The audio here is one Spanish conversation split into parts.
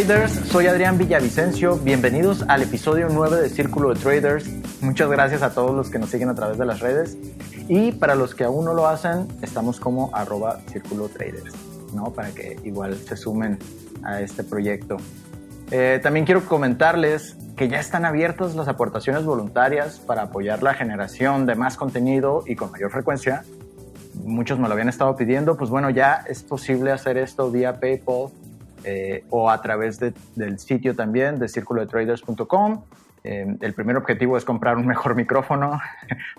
traders, soy Adrián Villavicencio, bienvenidos al episodio 9 de Círculo de Traders. Muchas gracias a todos los que nos siguen a través de las redes y para los que aún no lo hacen, estamos como @Círculo Traders, ¿no? Para que igual se sumen a este proyecto. También quiero comentarles que ya están abiertas las aportaciones voluntarias para apoyar la generación de más contenido y con mayor frecuencia. Muchos me lo habían estado pidiendo, pues bueno, ya es posible hacer esto vía PayPal o a través del sitio también de circulodetraders.com. El primer objetivo es comprar un mejor micrófono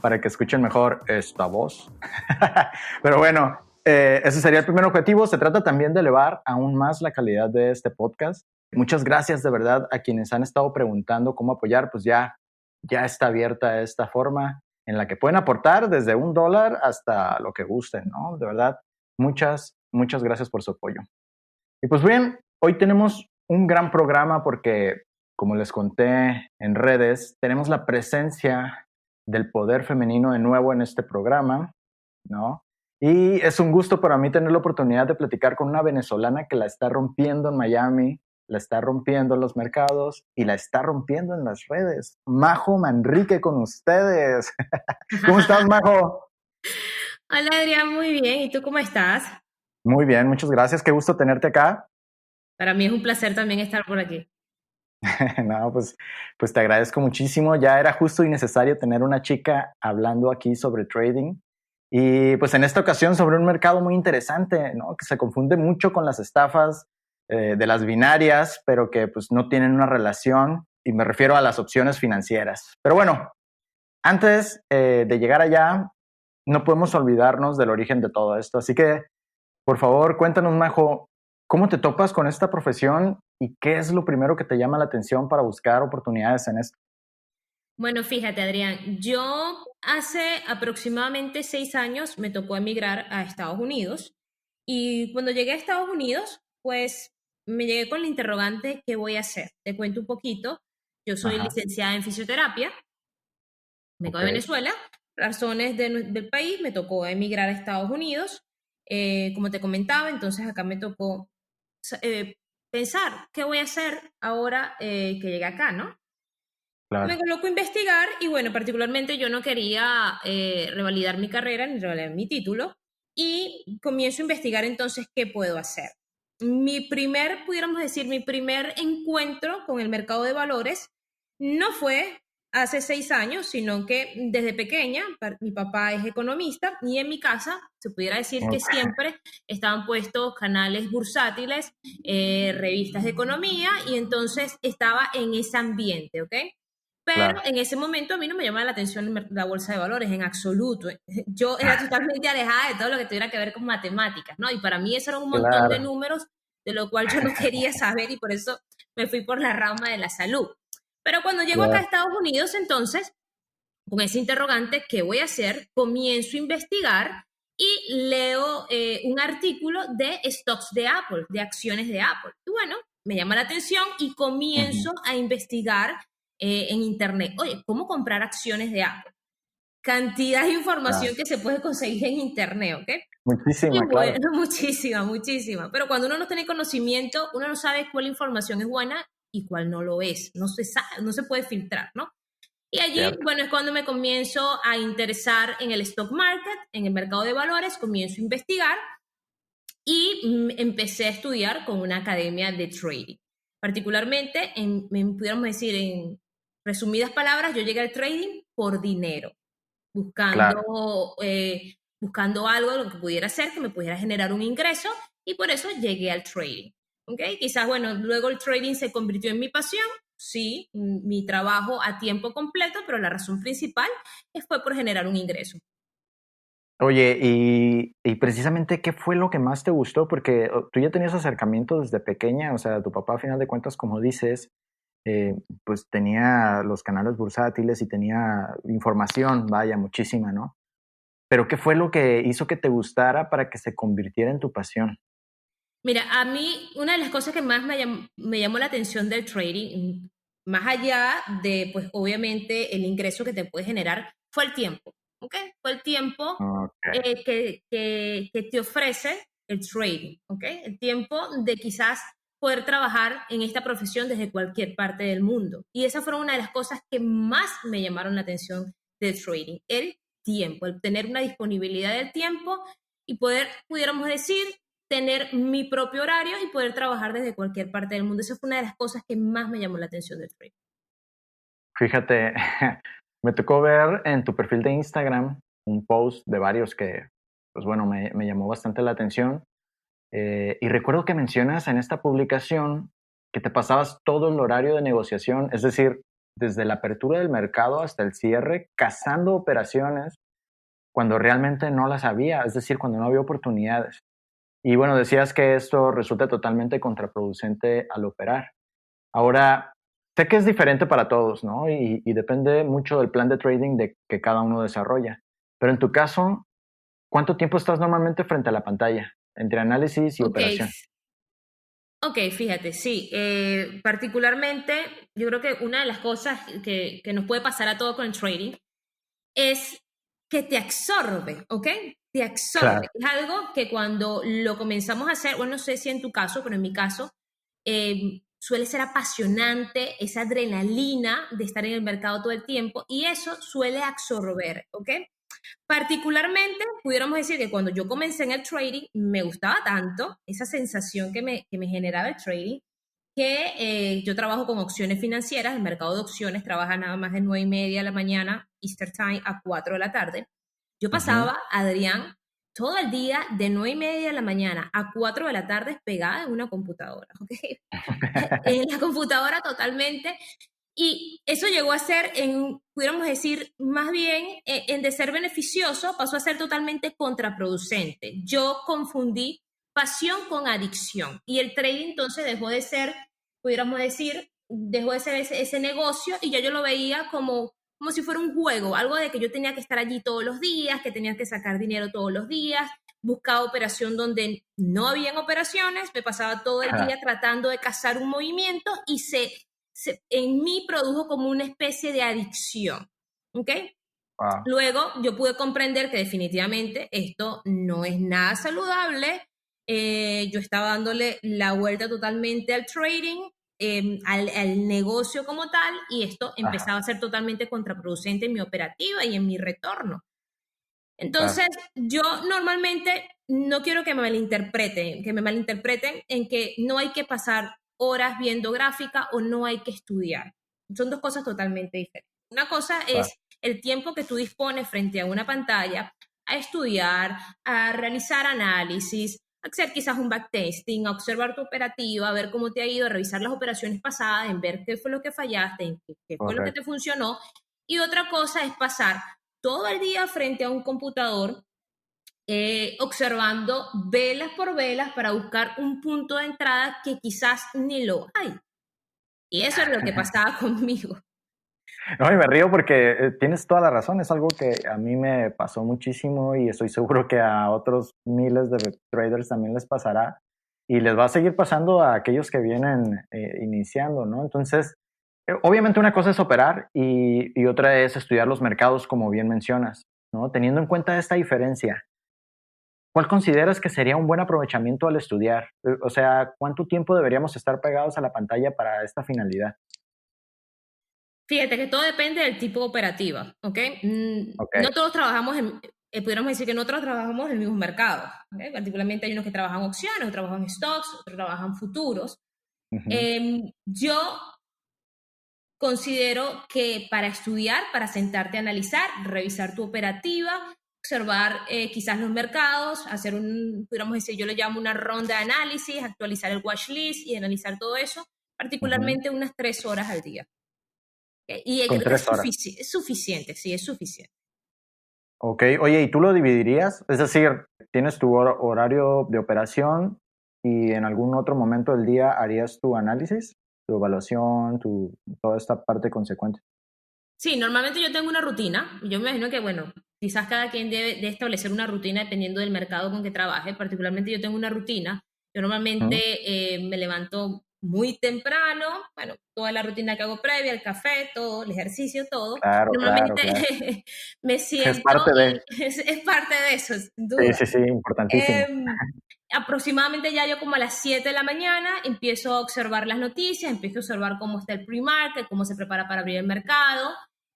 para que escuchen mejor esta voz. Pero bueno, ese sería el primer objetivo. Se trata también de elevar aún más la calidad de este podcast. Muchas gracias de verdad a quienes han estado preguntando cómo apoyar. Pues ya está abierta esta forma en la que pueden aportar desde $1 hasta lo que gusten, ¿no? De verdad, muchas gracias por su apoyo. Y pues bien, hoy tenemos un gran programa porque, como les conté en redes, tenemos la presencia del poder femenino de nuevo en este programa, ¿no? Y es un gusto para mí tener la oportunidad de platicar con una venezolana que la está rompiendo en Miami, la está rompiendo en los mercados y la está rompiendo en las redes. Majo Manrique con ustedes. ¿Cómo estás, Majo? Hola Adrián, muy bien. ¿Y tú cómo estás? Muy bien, muchas gracias. Qué gusto tenerte acá. Para mí es un placer también estar por aquí. No, pues te agradezco muchísimo. Ya era justo y necesario tener una chica hablando aquí sobre trading. Y pues en esta ocasión sobre un mercado muy interesante, ¿no? Que se confunde mucho con las estafas de las binarias, pero que pues no tienen una relación. Y me refiero a las opciones financieras. Pero bueno, antes de llegar allá, no podemos olvidarnos del origen de todo esto. Así que, por favor, cuéntanos, Majo, ¿cómo te topas con esta profesión y qué es lo primero que te llama la atención para buscar oportunidades en esto? Bueno, fíjate Adrián, yo hace aproximadamente 6 años me tocó emigrar a Estados Unidos y cuando llegué a Estados Unidos, pues me llegué con la interrogante, ¿qué voy a hacer? Te cuento un poquito. Yo soy Ajá, licenciada en fisioterapia, vengo ok, de Venezuela, razones del país, me tocó emigrar a Estados Unidos. Como te comentaba, entonces acá me tocó pensar, ¿qué voy a hacer ahora que llegué acá, no? Me claro, coloco a investigar y bueno, particularmente yo no quería revalidar mi carrera ni revalidar mi título y comienzo a investigar entonces qué puedo hacer. Pudiéramos decir, mi primer encuentro con el mercado de valores no fue hace 6 años, sino que desde pequeña, mi papá es economista y en mi casa se pudiera decir que ok, siempre estaban puestos canales bursátiles, revistas de economía y entonces estaba en ese ambiente, ¿ok? Pero claro, en ese momento a mí no me llamaba la atención la bolsa de valores en absoluto. Yo era totalmente alejada de todo lo que tuviera que ver con matemáticas, ¿no? Y para mí eso era un montón de claro, números de lo cual yo no quería saber y por eso me fui por la rama de la salud. Pero cuando llego acá a claro, Estados Unidos, entonces, con ese interrogante, ¿qué voy a hacer? Comienzo a investigar y leo un artículo de stocks de Apple, de acciones de Apple. Y bueno, me llama la atención y ujú, comienzo a investigar en Internet. Oye, ¿cómo comprar acciones de Apple? Cantidad de información claro. que se puede conseguir en Internet, ¿ok? Y Muchísima, claro, bueno, muchísima. Pero cuando uno no tiene conocimiento, uno no sabe cuál información es buena y cuál no lo es. No se puede filtrar, ¿no? Y allí, cierto, bueno, es cuando me comienzo a interesar en el stock market, en el mercado de valores, comienzo a investigar y empecé a estudiar con una academia de trading. Particularmente, pudiéramos decir, en resumidas palabras, yo llegué al trading por dinero, claro. buscando algo lo que pudiera hacer, que me pudiera generar un ingreso, y por eso llegué al trading. ¿Ok? Quizás, bueno, luego el trading se convirtió en mi pasión, sí, mi trabajo a tiempo completo, pero la razón principal fue por generar un ingreso. Oye, y precisamente, ¿qué fue lo que más te gustó? Porque tú ya tenías acercamiento desde pequeña, o sea, tu papá, a final de cuentas, como dices, pues tenía los canales bursátiles y tenía información, vaya, muchísima, ¿no? Pero ¿qué fue lo que hizo que te gustara para que se convirtiera en tu pasión? Mira, a mí una de las cosas que más me llamó la atención del trading, más allá de, pues obviamente, el ingreso que te puede generar, fue el tiempo, ¿ok? Fue el tiempo Ok, que te ofrece el trading, ¿ok? El tiempo de quizás poder trabajar en esta profesión desde cualquier parte del mundo. Y esa fue una de las cosas que más me llamaron la atención del trading, el tiempo, el tener una disponibilidad del tiempo y poder, pudiéramos decir, tener mi propio horario y poder trabajar desde cualquier parte del mundo. Esa fue una de las cosas que más me llamó la atención del trading. Fíjate, me tocó ver en tu perfil de Instagram un post de varios que, pues bueno, me llamó bastante la atención. Y recuerdo que mencionas en esta publicación que te pasabas todo el horario de negociación, es decir, desde la apertura del mercado hasta el cierre, cazando operaciones cuando realmente no las había, es decir, cuando no había oportunidades. Y bueno, decías que esto resulta totalmente contraproducente al operar. Ahora, sé que es diferente para todos, ¿no? Y depende mucho del plan de trading que cada uno desarrolla. Pero en tu caso, ¿cuánto tiempo estás normalmente frente a la pantalla entre análisis y operación? Ok, fíjate, sí. Particularmente, yo creo que una de las cosas que nos puede pasar a todos con el trading es que te absorbe, ¿ok? Te absorbe. Claro. Es algo que cuando lo comenzamos a hacer, bueno, no sé si en tu caso, pero en mi caso, suele ser apasionante esa adrenalina de estar en el mercado todo el tiempo y eso suele absorber, ¿ok? Particularmente, pudiéramos decir que cuando yo comencé en el trading, me gustaba tanto esa sensación que me generaba el trading, que yo trabajo con opciones financieras, el mercado de opciones trabaja nada más de 9:30 de la mañana, Easter Time, a 4 de la tarde. Yo Ujú. pasaba, Adrián, todo el día de 9:30 de la mañana a 4 de la tarde pegada en una computadora, ¿ok? En la computadora totalmente y eso llegó a ser, pudiéramos decir, más bien, en de ser beneficioso, pasó a ser totalmente contraproducente. Yo confundí pasión con adicción y el trading entonces dejó de ser, pudiéramos decir, dejó de ser ese negocio y ya yo lo veía como si fuera un juego, algo de que yo tenía que estar allí todos los días, que tenía que sacar dinero todos los días, buscaba operación donde no habían operaciones, me pasaba todo el Ajá. día tratando de cazar un movimiento y en mí produjo como una especie de adicción, ¿ok? Wow. Luego yo pude comprender que definitivamente esto no es nada saludable. Yo estaba dándole la vuelta totalmente al trading, al negocio como tal, y esto Ajá. empezaba a ser totalmente contraproducente en mi operativa y en mi retorno. Claro. Entonces, yo normalmente no quiero que me malinterpreten en que no hay que pasar horas viendo gráfica o no hay que estudiar. Son dos cosas totalmente diferentes. Una cosa Claro. es el tiempo que tú dispones frente a una pantalla a estudiar, a realizar análisis, a hacer quizás un backtesting, a observar tu operativa, a ver cómo te ha ido, a revisar las operaciones pasadas, en ver qué fue lo que fallaste, en qué fue lo que te Correcto. funcionó. Y otra cosa es pasar todo el día frente a un computador observando velas por velas para buscar un punto de entrada que quizás ni lo hay. Y eso es lo que pasaba conmigo. No, y me río porque tienes toda la razón. Es algo que a mí me pasó muchísimo y estoy seguro que a otros miles de traders también les pasará y les va a seguir pasando a aquellos que vienen iniciando, ¿no? Entonces, obviamente una cosa es operar y otra es estudiar los mercados, como bien mencionas, ¿no? Teniendo en cuenta esta diferencia, ¿cuál consideras que sería un buen aprovechamiento al estudiar? O sea, ¿cuánto tiempo deberíamos estar pegados a la pantalla para esta finalidad? Fíjate que todo depende del tipo de operativa, ¿ok? Ok. No todos trabajamos pudiéramos decir que no todos trabajamos en el mismo mercado, ¿ok? Particularmente hay unos que trabajan opciones, otros trabajan stocks, otros trabajan futuros. Ujú. Yo considero que para estudiar, para sentarte a analizar, revisar tu operativa, observar quizás los mercados, hacer pudiéramos decir, yo le llamo una ronda de análisis, actualizar el watch list y analizar todo eso, Ujú. particularmente unas 3 horas al día. Y Con creo que 3 horas. es suficiente, sí, es suficiente. Ok, oye, ¿y tú lo dividirías? Es decir, tienes tu horario de operación y en algún otro momento del día harías tu análisis, tu evaluación, toda esta parte consecuente. Sí, normalmente yo tengo una rutina. Yo me imagino que, bueno, quizás cada quien debe establecer una rutina dependiendo del mercado con que trabaje. Particularmente yo tengo una rutina. Yo normalmente Ujú. me levanto muy temprano, bueno, toda la rutina que hago previa, el café, todo, el ejercicio, todo. Claro, claro, Normalmente claro. me Es siento parte de... y es parte de eso, sin Sí, duda. sí, sí, importantísimo. Em, Aproximadamente ya yo como a las 7 de la mañana empiezo a observar las noticias, empiezo a observar cómo está el pre-market, cómo se prepara para abrir el mercado,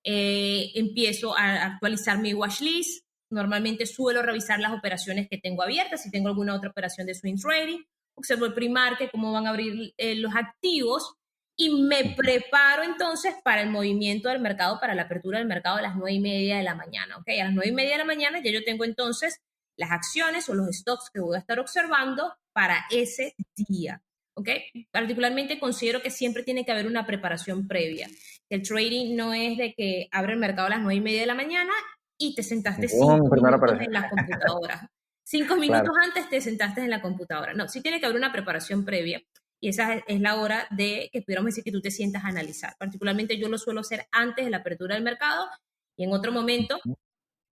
empiezo a actualizar mi watch list. Normalmente suelo revisar las operaciones que tengo abiertas, si tengo alguna otra operación de swing trading, observo el pre-market, cómo van a abrir los activos y me preparo entonces para el movimiento del mercado, para la apertura del mercado a las 9:30 de la mañana. ¿Okay? A las 9:30 de la mañana ya yo tengo entonces las acciones o los stocks que voy a estar observando para ese día. ¿Ok? Particularmente considero que siempre tiene que haber una preparación previa. El trading no es de que abre el mercado a las 9:30 de la mañana y te sentaste 5 minutos en la computadora. 5 minutos antes te sentaste en la computadora. No, sí tiene que haber una preparación previa y esa es la hora de que pudiéramos decir que tú te sientas a analizar. Particularmente yo lo suelo hacer antes de la apertura del mercado y en otro momento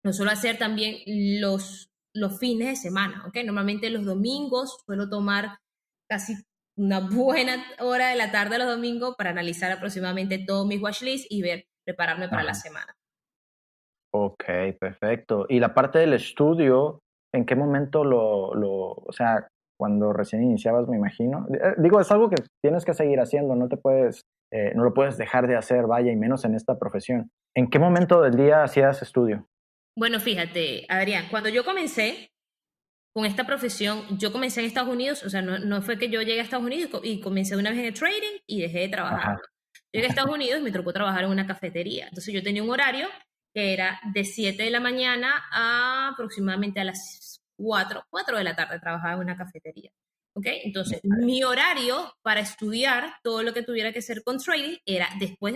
lo suelo hacer también los fines de semana, ¿ok? Normalmente los domingos suelo tomar casi una buena hora de la tarde los domingos para analizar aproximadamente todos mis watchlists y prepararme para la semana. Ok, perfecto. Y la parte del estudio, ¿en qué momento o sea, cuando recién iniciabas, me imagino? Digo, es algo que tienes que seguir haciendo, no lo puedes dejar de hacer, vaya, y menos en esta profesión. ¿En qué momento del día hacías estudio? Bueno, fíjate, Adrián, cuando yo comencé con esta profesión, yo comencé en Estados Unidos, o sea, no fue que yo llegué a Estados Unidos y comencé una vez en el trading y dejé de trabajar. Llegué a Estados Unidos y me tocó trabajar en una cafetería. Entonces yo tenía un horario que era de 7 de la mañana a aproximadamente a las 4 de la tarde trabajaba en una cafetería. ¿Ok? Entonces, mi horario para estudiar todo lo que tuviera que hacer con trading era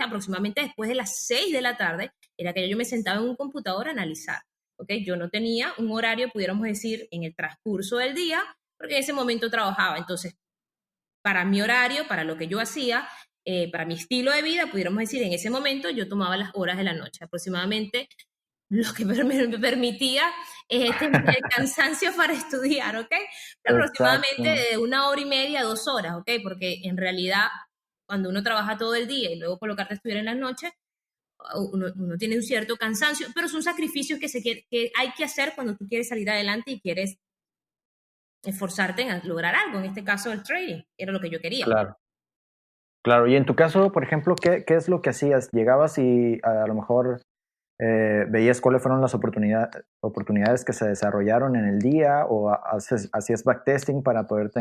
aproximadamente después de las 6 de la tarde, era que yo me sentaba en un computador a analizar. ¿Ok? Yo no tenía un horario, pudiéramos decir, en el transcurso del día, porque en ese momento trabajaba. Entonces, para mi horario, para lo que yo hacía, para mi estilo de vida, pudiéramos decir, en ese momento yo tomaba las horas de la noche, aproximadamente lo que me permitía el cansancio para estudiar, ¿ok? Aproximadamente de 1 hora y media, 2 horas, ¿ok? Porque en realidad, cuando uno trabaja todo el día y luego colocarte a estudiar en las noches, uno tiene un cierto cansancio, pero son sacrificios que hay que hacer cuando tú quieres salir adelante y quieres esforzarte en lograr algo, en este caso el trading, era lo que yo quería. Claro. Claro, y en tu caso, por ejemplo, ¿qué es lo que hacías? ¿Llegabas y a lo mejor veías cuáles fueron las oportunidades que se desarrollaron en el día o hacías backtesting para poder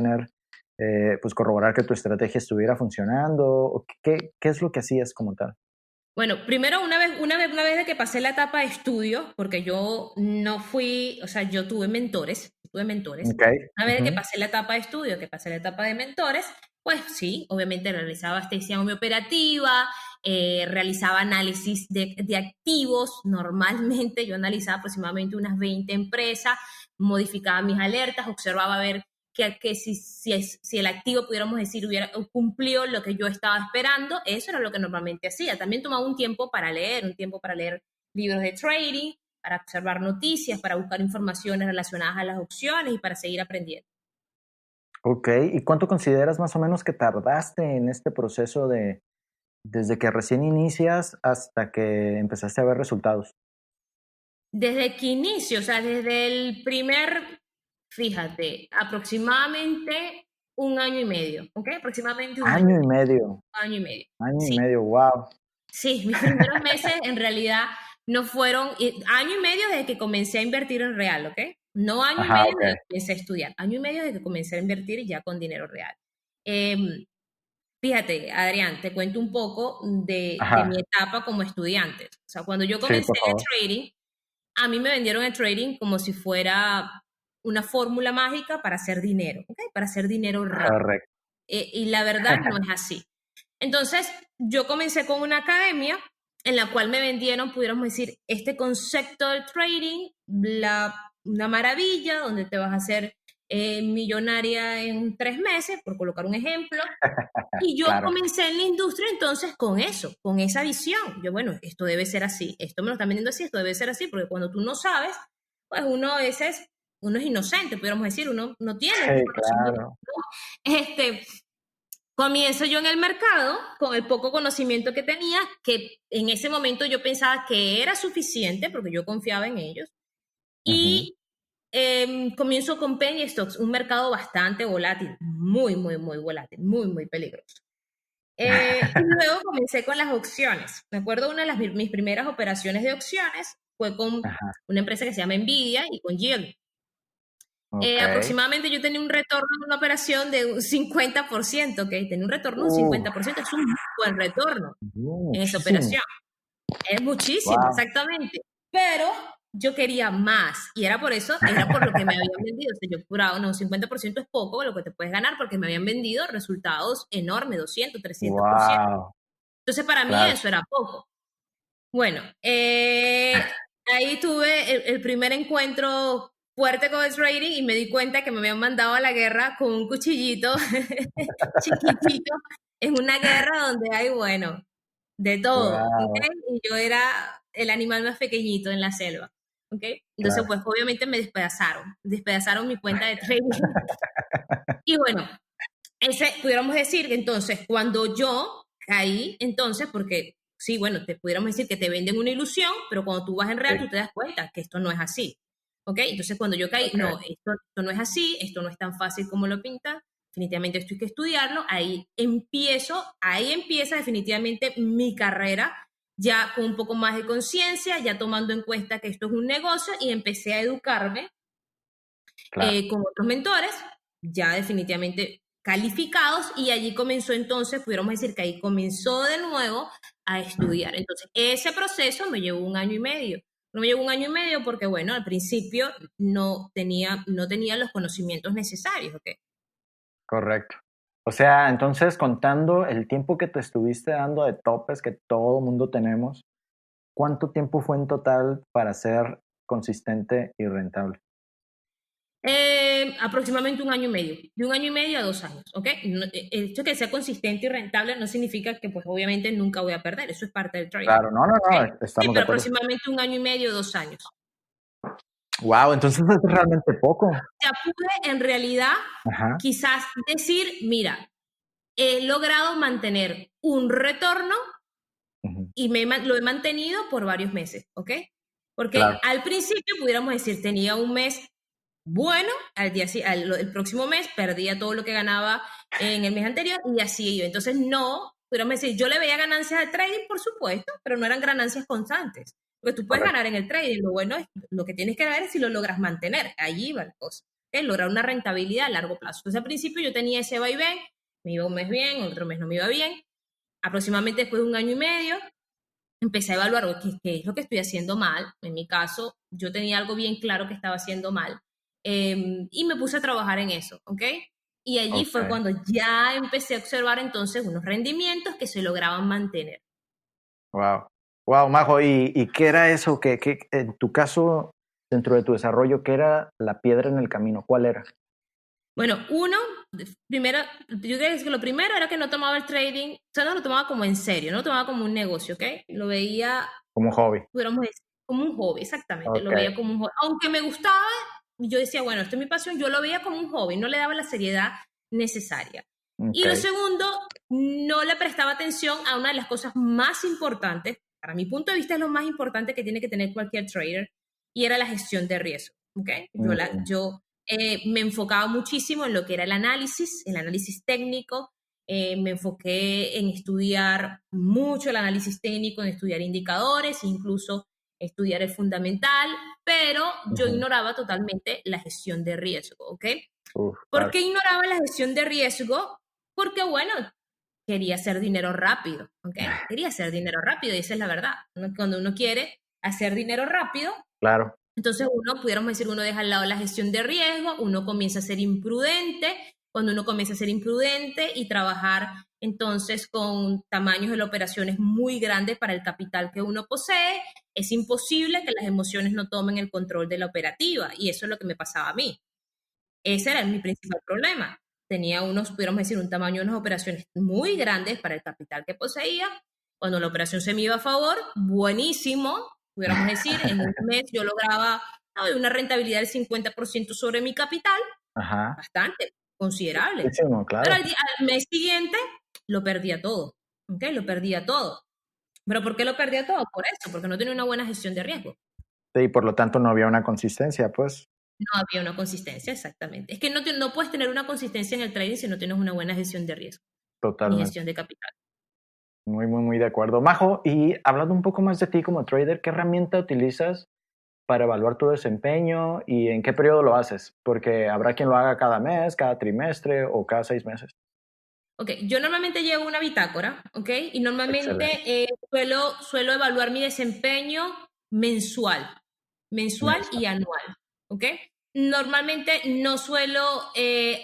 pues corroborar que tu estrategia estuviera funcionando? ¿Qué es lo que hacías como tal? Bueno, primero una vez de que pasé la etapa de estudio, porque yo no fui, o sea, yo tuve mentores. Okay. Una vez de que pasé la etapa de estudio, que pasé la etapa de mentores, pues sí, obviamente realizaba anestesia operativa, realizaba análisis de activos. Normalmente yo analizaba aproximadamente unas 20 empresas, modificaba mis alertas, observaba a ver que si el activo, pudiéramos decir, hubiera cumplido lo que yo estaba esperando. Eso era lo que normalmente hacía. También tomaba un tiempo para leer libros de trading, para observar noticias, para buscar informaciones relacionadas a las opciones y para seguir aprendiendo. Ok, ¿y cuánto consideras más o menos que tardaste en este proceso desde que recién inicias hasta que empezaste a ver resultados? Desde que inicio, o sea, desde el fíjate, aproximadamente 1 año y medio, ¿ok? Aproximadamente Año y medio. Año y medio. Año Sí. y medio, wow. Sí, mis primeros meses en realidad no fueron, año y medio desde que comencé a invertir en real, ¿ok? No año y medio desde que comencé a estudiar, año y medio desde que comencé a invertir ya con dinero real. Fíjate, Adrián, te cuento un poco de mi etapa como estudiante. O sea, cuando yo comencé en el trading, a mí me vendieron el trading como si fuera una fórmula mágica para hacer dinero, ¿ok? Para hacer dinero rápido. Correcto. Y la verdad no es así. Entonces, yo comencé con una academia en la cual me vendieron, pudiéramos decir, este concepto del trading, una maravilla, donde te vas a hacer millonaria en 3 meses, por colocar un ejemplo. Y yo comencé en la industria entonces con eso, con esa visión. Yo, bueno, esto debe ser así, esto me lo están vendiendo así, esto debe ser así, porque cuando tú no sabes, pues uno a veces, uno es inocente, pudiéramos decir, uno no tiene. Sí, claro. Comienzo yo en el mercado con el poco conocimiento que tenía, que en ese momento yo pensaba que era suficiente porque yo confiaba en ellos. Y comienzo con penny stocks, un mercado bastante volátil, muy, muy, muy volátil, muy, muy peligroso. Y luego comencé con las opciones. Me acuerdo una de mis primeras operaciones de opciones fue con Ajá. una empresa que se llama Nvidia y con Yield. Ok. Aproximadamente yo tenía un retorno en una operación de un 50%, ¿ok? Tenía un retorno de un Uh, 50%, es un muy buen retorno en esa muchísimo. operación. Es muchísimo, Wow. exactamente. Pero yo quería más y era por eso, era por lo que me habían vendido. O sea, yo juraba, no, 50% es poco lo que te puedes ganar porque me habían vendido resultados enormes, 200, 300%. Wow. Entonces para mí Claro. eso era poco. Bueno, ahí tuve el primer encuentro fuerte con el trading y me di cuenta que me habían mandado a la guerra con un cuchillito chiquitito en una guerra donde hay, bueno, de todo, ¿ok? Wow. Y yo era el animal más pequeñito en la selva, ¿ok? Entonces, Claro. pues obviamente me despedazaron mi cuenta de trading. Y bueno, ese, pudiéramos decir que entonces, cuando yo caí, entonces, porque sí, bueno, te pudiéramos decir que te venden una ilusión, pero cuando tú vas en real, Sí. tú te das cuenta que esto no es así. ¿Ok? Entonces, cuando yo caí, Ok. no, esto no es así, esto no es tan fácil como lo pintan, definitivamente esto hay que estudiarlo, ahí empieza definitivamente mi carrera, ya con un poco más de conciencia, ya tomando en cuenta que esto es un negocio y empecé a educarme Claro. con otros mentores, ya definitivamente calificados, y allí comenzó entonces, pudiéramos decir que ahí comenzó de nuevo a estudiar. Entonces, ese proceso me llevó un año y medio. No me llevó un año y medio porque, bueno, al principio no tenía los conocimientos necesarios, ¿ok? Correcto. O sea, entonces contando el tiempo que te estuviste dando de topes que todo mundo tenemos, ¿cuánto tiempo fue en total para ser consistente y rentable? Aproximadamente un año y medio, de un año y medio a 2 años, ¿ok? El hecho de que sea consistente y rentable no significa que, pues, obviamente nunca voy a perder, eso es parte del trading, Claro, no, no, ¿ok? no, Sí, estamos de pero acuerdo. aproximadamente un año y medio, 2 años. Wow, entonces es realmente poco. Ya pude en realidad Ajá. quizás decir, mira, he logrado mantener un retorno Ujú. y lo he mantenido por varios meses, ¿ok? Porque Claro, al principio, pudiéramos decir, tenía un mes bueno, el próximo mes perdía todo lo que ganaba en el mes anterior y así yo. Entonces, no, pudiéramos decir, yo le veía ganancias al trading, por supuesto, pero no eran ganancias constantes. Porque tú puedes correcto. ganar en el trading, lo bueno es, lo que tienes que ver es si lo logras mantener. Allí va la cosa. ¿Ok? Lograr una rentabilidad a largo plazo. Entonces, al principio yo tenía ese vaivén, me iba un mes bien, otro mes no me iba bien. Aproximadamente después de un año y medio, empecé a evaluar qué es lo que estoy haciendo mal. En mi caso, yo tenía algo bien claro que estaba haciendo mal, y me puse a trabajar en eso, ¿ok? Y allí Ok. fue cuando ya empecé a observar entonces unos rendimientos que se lograban mantener. Wow. Wow, Majo, ¿y qué era eso? ¿Qué, en tu caso, dentro de tu desarrollo, qué era la piedra en el camino? ¿Cuál era? Bueno, primero, yo creo que lo primero era que no tomaba el trading, o sea, no lo tomaba como en serio, no lo tomaba como un negocio, ¿ok? Lo veía, Como hobby. pudiéramos decir, como un hobby, exactamente, lo Ok. veía como un hobby. Aunque me gustaba, yo decía, bueno, esto es mi pasión, yo lo veía como un hobby, no le daba la seriedad necesaria. Ok. Y lo segundo, no le prestaba atención a una de las cosas más importantes, para mi punto de vista es lo más importante que tiene que tener cualquier trader, y era la gestión de riesgo, ¿ok? Mm, Me enfocaba muchísimo en lo que era el análisis técnico, me enfoqué en estudiar mucho el análisis técnico, en estudiar indicadores, incluso estudiar el fundamental, pero yo ujú. ignoraba totalmente la gestión de riesgo, ¿ok? Uf, ¿Por claro. qué ignoraba la gestión de riesgo? Porque, bueno, quería hacer dinero rápido, ¿ok? Quería hacer dinero rápido y esa es la verdad. Cuando uno quiere hacer dinero rápido, Claro. entonces pudiéramos decir, uno deja al lado la gestión de riesgo, uno comienza a ser imprudente. Cuando uno comienza a ser imprudente y trabajar entonces con tamaños de las operaciones muy grandes para el capital que uno posee, es imposible que las emociones no tomen el control de la operativa y eso es lo que me pasaba a mí. Ese era mi principal problema. Tenía pudiéramos decir, un tamaño de unas operaciones muy grandes para el capital que poseía. Cuando la operación se me iba a favor, buenísimo, pudiéramos decir, en un mes yo lograba una rentabilidad del 50% sobre mi capital, Ajá. bastante considerable. Muchísimo, Pero claro. al mes siguiente lo perdía todo, ¿ok? Lo perdía todo. ¿Pero por qué lo perdía todo? Por eso, porque no tenía una buena gestión de riesgo. Sí, por lo tanto no había una consistencia, pues. No había una consistencia, exactamente. Es que no puedes tener una consistencia en el trading si no tienes una buena gestión de riesgo, ni Totalmente. gestión de capital. Muy, muy, muy de acuerdo. Majo, y hablando un poco más de ti como trader, ¿qué herramienta utilizas para evaluar tu desempeño y en qué periodo lo haces? Porque habrá quien lo haga cada mes, cada trimestre o cada 6 meses. Ok, yo normalmente llevo una bitácora, ok, y normalmente Excelente. suelo evaluar mi desempeño mensual y anual, ok. Normalmente no suelo,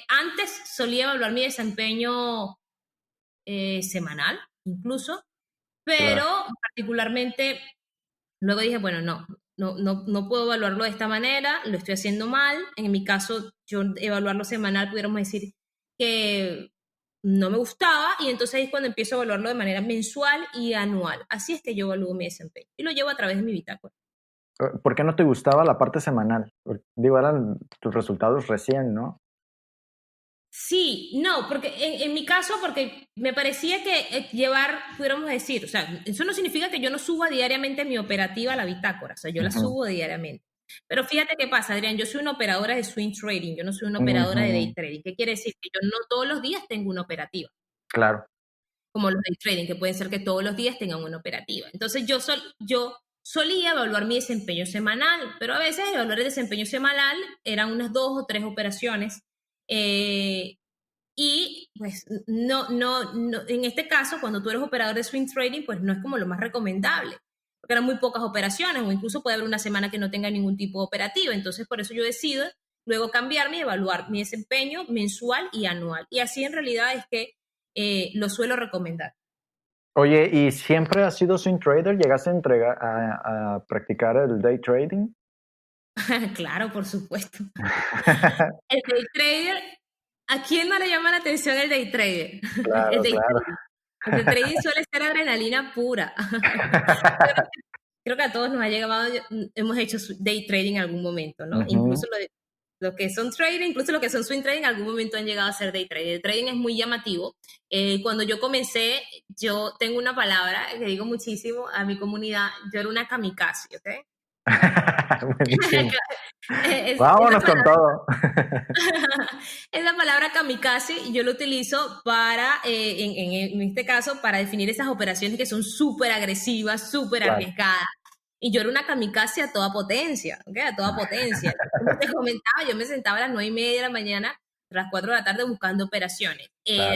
antes solía evaluar mi desempeño semanal, incluso, pero Claro. particularmente luego dije, bueno, no puedo evaluarlo de esta manera, lo estoy haciendo mal. En mi caso, yo evaluarlo semanal, pudiéramos decir que no me gustaba, y entonces ahí es cuando empiezo a evaluarlo de manera mensual y anual. Así es que yo evalúo mi desempeño y lo llevo a través de mi bitácora. ¿Por qué no te gustaba la parte semanal? Digo, eran tus resultados recién, ¿no? Sí, no, porque en mi caso, porque me parecía que llevar, pudiéramos decir, o sea, eso no significa que yo no suba diariamente mi operativa a la bitácora, o sea, yo la Ujú, subo diariamente. Pero fíjate qué pasa, Adrián, yo soy una operadora de swing trading, yo no soy una operadora de day ujú, trading. ¿Qué quiere decir? Que yo no todos los días tengo una operativa, claro. como los day trading, que pueden ser que todos los días tengan una operativa. Entonces yo solía evaluar mi desempeño semanal, pero a veces evaluar el desempeño semanal eran unas 2 o 3 operaciones. eh, y pues en este caso, cuando tú eres operador de swing trading, pues no es como lo más recomendable, porque eran muy pocas operaciones, o incluso puede haber una semana que no tenga ningún tipo de operativa. Entonces, por eso yo decido luego cambiarme y evaluar mi desempeño mensual y anual. Y así en realidad es que lo suelo recomendar. Oye, ¿y siempre has sido swing trader? ¿Llegaste a, a practicar el day trading? Claro, por supuesto. El day trader, ¿a quién no le llama la atención el day trader? El Claro, day claro. trading. El day trading suele ser adrenalina pura. Creo que a todos nos ha llegado, hemos hecho day trading en algún momento, ¿no? Ujú. Incluso lo que son trading, incluso lo que son swing trading, en algún momento han llegado a ser day trading. El trading es muy llamativo. Cuando yo comencé, yo tengo una palabra que digo muchísimo a mi comunidad, yo era una kamikaze, ¿ok? Buenísimo. Esa Vámonos con palabra, todo. esa palabra kamikaze yo lo utilizo para, en este caso, para definir esas operaciones que son súper agresivas, súper Claro. arriesgadas. Y yo era una kamikaze a toda potencia, ¿ok? A toda potencia. Como te comentaba, yo me sentaba a las 9:30 de la mañana, a las 4 de la tarde buscando operaciones. Claro.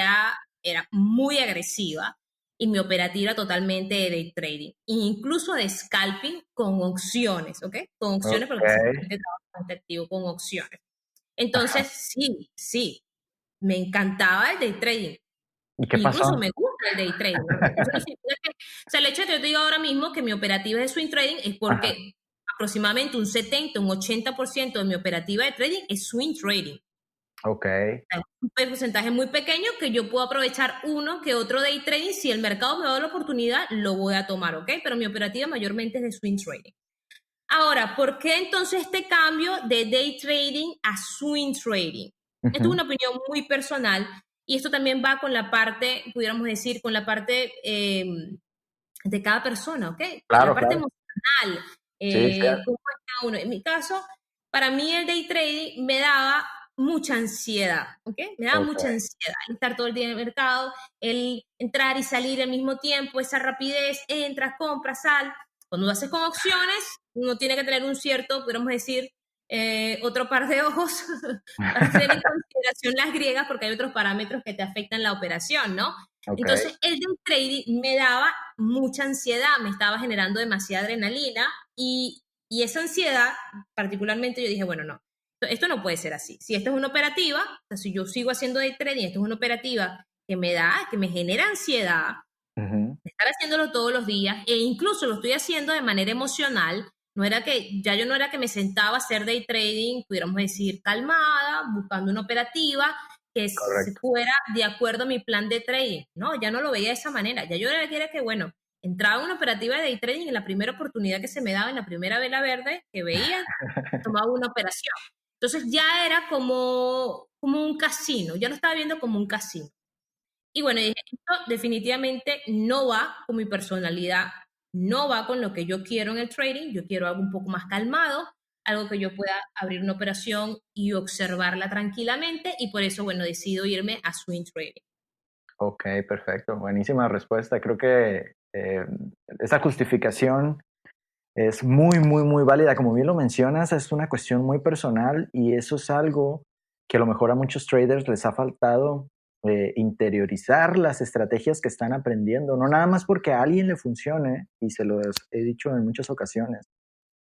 Era muy agresiva, y mi operativa era totalmente de day trading, incluso de scalping con opciones, ¿ok? Con opciones, Ok. porque básicamente trabajo bastante activo con opciones. Ajá. Entonces, sí, sí, me encantaba el day trading. ¿Y qué Incluso pasó? me gusta el day trading, ¿no? Eso no significa que, o sea, el hecho de que yo te diga ahora mismo que mi operativa es de swing trading es Ajá. porque aproximadamente un 70, un 80% de mi operativa de trading es swing trading. Ok. O sea, un porcentaje muy pequeño que yo puedo aprovechar uno que otro day trading. Si el mercado me da la oportunidad, lo voy a tomar, ¿ok? Pero mi operativa mayormente es de swing trading. Ahora, ¿por qué entonces este cambio de day trading a swing trading? Esto es Ujú. una opinión muy personal, y esto también va con la parte, pudiéramos decir, con la parte de cada persona, ¿ok? La Claro, parte claro. emocional, Sí, sí. cómo es cada uno. En mi caso, para mí el day trading me daba mucha ansiedad, ¿ok? Me daba Ok. mucha ansiedad el estar todo el día en el mercado, el entrar y salir al mismo tiempo, esa rapidez, entras, compras, sal. Cuando lo haces con opciones, uno tiene que tener un cierto, podemos decir, otro par de ojos para tener en consideración las griegas, porque hay otros parámetros que te afectan la operación, ¿no? Ok. Entonces, el day trading me daba mucha ansiedad, me estaba generando demasiada adrenalina, y esa ansiedad, particularmente yo dije, bueno, no, esto no puede ser así. Si esto es una operativa, o sea, si yo sigo haciendo day trading, esto es una operativa que me genera ansiedad, Ujú. estar haciéndolo todos los días, e incluso lo estoy haciendo de manera emocional. No era que, ya yo no era que me sentaba a hacer day trading, pudiéramos decir, calmada, buscando una operativa que se Correcto. fuera de acuerdo a mi plan de trading. No, ya no lo veía de esa manera. Ya yo era que, bueno, entraba en una operativa de day trading, y en la primera oportunidad que se me daba, en la primera vela verde que veía, tomaba una operación. Entonces ya era como un casino, ya lo estaba viendo como un casino. Y bueno, dije, esto definitivamente no va con mi personalidad, no va con lo que yo quiero en el trading. Yo quiero algo un poco más calmado, algo que yo pueda abrir una operación y observarla tranquilamente, y por eso, bueno, decido irme a swing trading. Ok, perfecto. Buenísima respuesta. Creo que esa justificación es muy, muy, muy válida. Como bien lo mencionas, es una cuestión muy personal y eso es algo que a lo mejor a muchos traders les ha faltado interiorizar las estrategias que están aprendiendo. No nada más porque a alguien le funcione, y se lo he dicho en muchas ocasiones,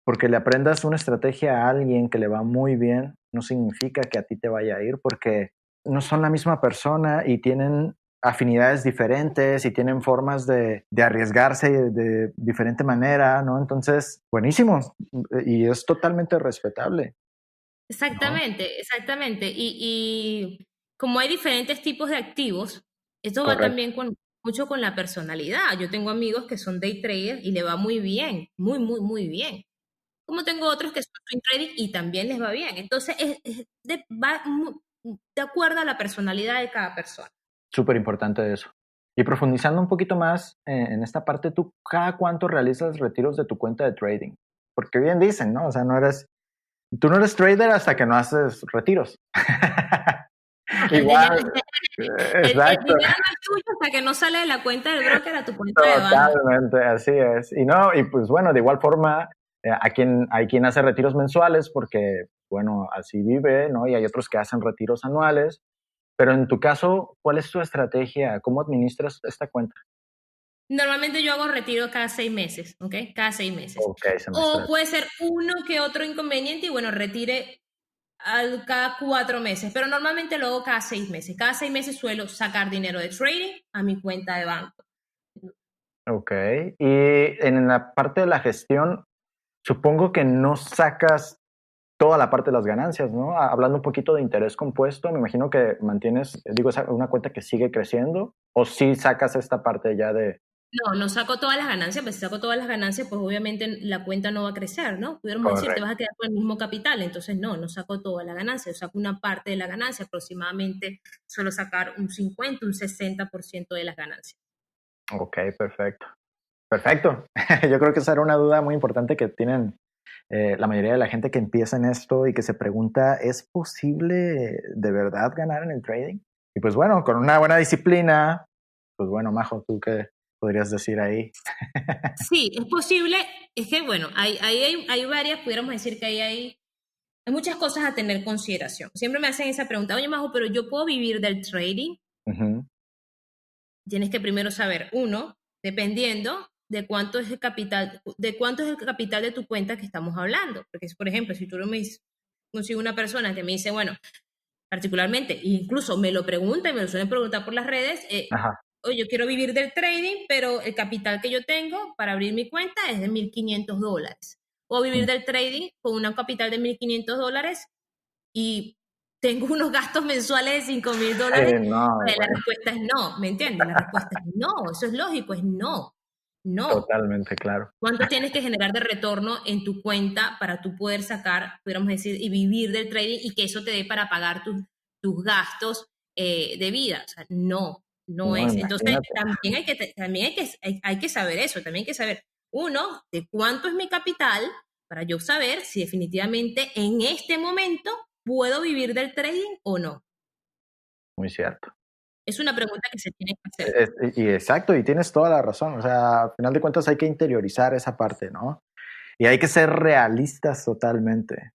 porque le aprendas una estrategia a alguien que le va muy bien, no significa que a ti te vaya a ir, porque no son la misma persona y tienen afinidades diferentes y tienen formas de arriesgarse de diferente manera, ¿no? Entonces, buenísimo. Y es totalmente respetable, ¿no? Exactamente, exactamente. Y como hay diferentes tipos de activos, esto va Correcto. también mucho con la personalidad. Yo tengo amigos que son day traders y le va muy bien, muy, muy, muy bien. Como tengo otros que son swing trading y también les va bien. Entonces, va de acuerdo a la personalidad de cada persona. Súper importante eso. Y profundizando un poquito más en esta parte, ¿tú cada cuánto realizas retiros de tu cuenta de trading? Porque bien dicen, ¿no? O sea, tú no eres trader hasta que no haces retiros. El dinero, Igual, el exacto, dinero no es tuyo hasta que no sale de la cuenta del broker a tu cuenta de banco. totalmente, así es. Y no, y pues bueno, de igual forma, hay quien hace retiros mensuales porque, bueno, así vive, ¿no? Y hay otros que hacen retiros anuales. Pero en tu caso, ¿cuál es tu estrategia? ¿Cómo administras esta cuenta? Normalmente yo hago retiro cada 6 meses, ¿ok? Cada 6 meses. Ok, O semestral. puede ser uno que otro inconveniente y bueno, retire cada 4 meses, pero normalmente lo hago cada 6 meses. Cada 6 meses suelo sacar dinero de trading a mi cuenta de banco. Ok. Y en la parte de la gestión, supongo que no sacas toda la parte de las ganancias, ¿no? Hablando un poquito de interés compuesto, me imagino que mantienes, digo, una cuenta que sigue creciendo, o sí sacas esta parte ya de... No, no saco todas las ganancias, pues si saco todas las ganancias, pues obviamente la cuenta no va a crecer, ¿no? Pudiéramos decir, te Correcto. vas a quedar con el mismo capital, entonces no saco toda la ganancia, yo saco una parte de la ganancia, aproximadamente suelo sacar un 50, un 60% de las ganancias. Ok, perfecto. Perfecto. Yo creo que esa era una duda muy importante que tienen la mayoría de la gente que empieza en esto y que se pregunta, ¿es posible de verdad ganar en el trading? Y pues bueno, con una buena disciplina, pues bueno, Majo, ¿tú qué podrías decir ahí? Sí, es posible, es que bueno, hay varias, pudiéramos decir que hay muchas cosas a tener en consideración. Siempre me hacen esa pregunta, oye Majo, pero yo puedo vivir del trading. Ujú. Tienes que primero saber, uno, dependiendo de cuánto es el capital de tu cuenta que estamos hablando. Porque, por ejemplo, si tú me consigo una persona que me dice, bueno, particularmente, incluso me lo pregunta y me lo suelen preguntar por las redes, Ajá. oye, yo quiero vivir del trading, pero el capital que yo tengo para abrir mi cuenta es de $1,500. O vivir Mm. del trading con un capital de $1,500 y tengo unos gastos mensuales de Sí, $5,000, no, pues la bueno, respuesta es no, ¿me entiendes? La respuesta es no, eso es lógico, es no, no. totalmente claro. ¿Cuánto tienes que generar de retorno en tu cuenta para tú poder sacar, pudiéramos decir, y vivir del trading y que eso te dé para pagar tus gastos de vida? O sea, no No, es. Entonces, imagínate. hay que saber eso, también hay que saber, uno, de cuánto es mi capital para yo saber si definitivamente en este momento puedo vivir del trading o no. Muy cierto. Es una pregunta que se tiene que hacer. Y exacto, y tienes toda la razón. O sea, al final de cuentas hay que interiorizar esa parte, ¿no? Y hay que ser realistas totalmente.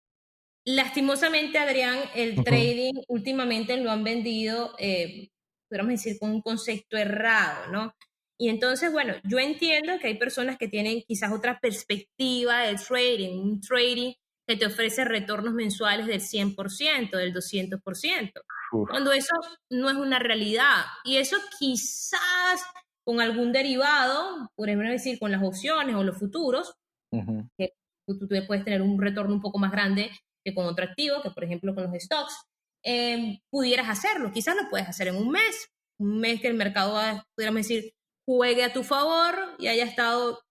Lastimosamente, Adrián, el Ujú. trading últimamente lo han vendido, podríamos decir, con un concepto errado, ¿no? Y entonces, bueno, yo entiendo que hay personas que tienen quizás otra perspectiva del trading, un trading que te ofrece retornos mensuales del 100%, del 200%, Uf. cuando eso no es una realidad. Y eso quizás con algún derivado, podríamos decir, con las opciones o los futuros, Ujú. que tú puedes tener un retorno un poco más grande que con otro activo, que por ejemplo con los stocks, pudieras hacerlo. Quizás lo puedes hacer en un mes que el mercado, pudiéramos decir, juegue a tu favor y haya estado,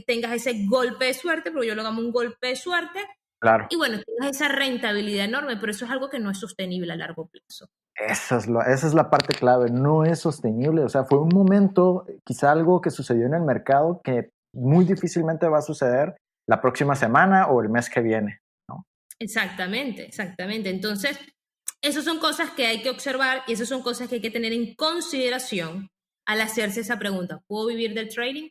tengas ese golpe de suerte, porque yo lo llamo un golpe de suerte, Claro. y bueno, tengas esa rentabilidad enorme, pero eso es algo que no es sostenible a largo plazo. Esa es la parte clave, no es sostenible. O sea, fue un momento, quizá algo que sucedió en el mercado que muy difícilmente va a suceder la próxima semana o el mes que viene. Exactamente, exactamente. Entonces, esas son cosas que hay que observar y esas son cosas que hay que tener en consideración al hacerse esa pregunta. ¿Puedo vivir del trading?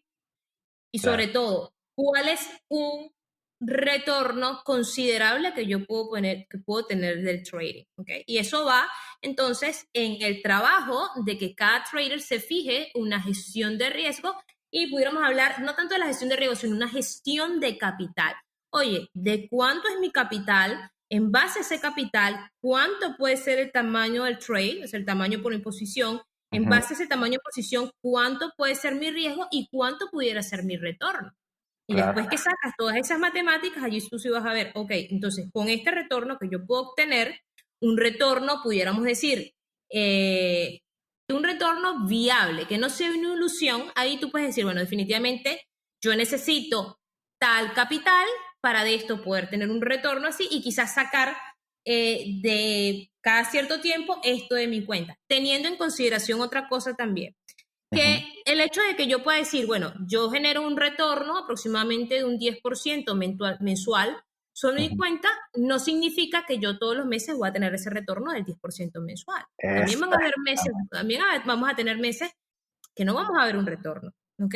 Y Claro. sobre todo, ¿cuál es un retorno considerable que yo puedo poner, que puedo tener del trading? ¿Okay? Y eso va entonces en el trabajo de que cada trader se fije una gestión de riesgo y pudiéramos hablar no tanto de la gestión de riesgo, sino una gestión de capital. Oye, ¿de cuánto es mi capital? En base a ese capital, ¿cuánto puede ser el tamaño del trade? Es el tamaño por imposición. En Ujú. base a ese tamaño de posición, ¿cuánto puede ser mi riesgo y cuánto pudiera ser mi retorno? Y Claro. después que sacas todas esas matemáticas, allí tú sí vas a ver, ok, entonces con este retorno que yo puedo obtener, un retorno, pudiéramos decir, un retorno viable, que no sea una ilusión, ahí tú puedes decir, bueno, definitivamente yo necesito tal capital para de esto poder tener un retorno así y quizás sacar de cada cierto tiempo esto de mi cuenta, teniendo en consideración otra cosa también, Ujú. que el hecho de que yo pueda decir, bueno, yo genero un retorno aproximadamente de un 10% mensual sobre mi Ujú. cuenta, no significa que yo todos los meses voy a tener ese retorno del 10% mensual. También van a haber meses, Exactamente. vamos a tener meses que no vamos a ver un retorno, ¿ok?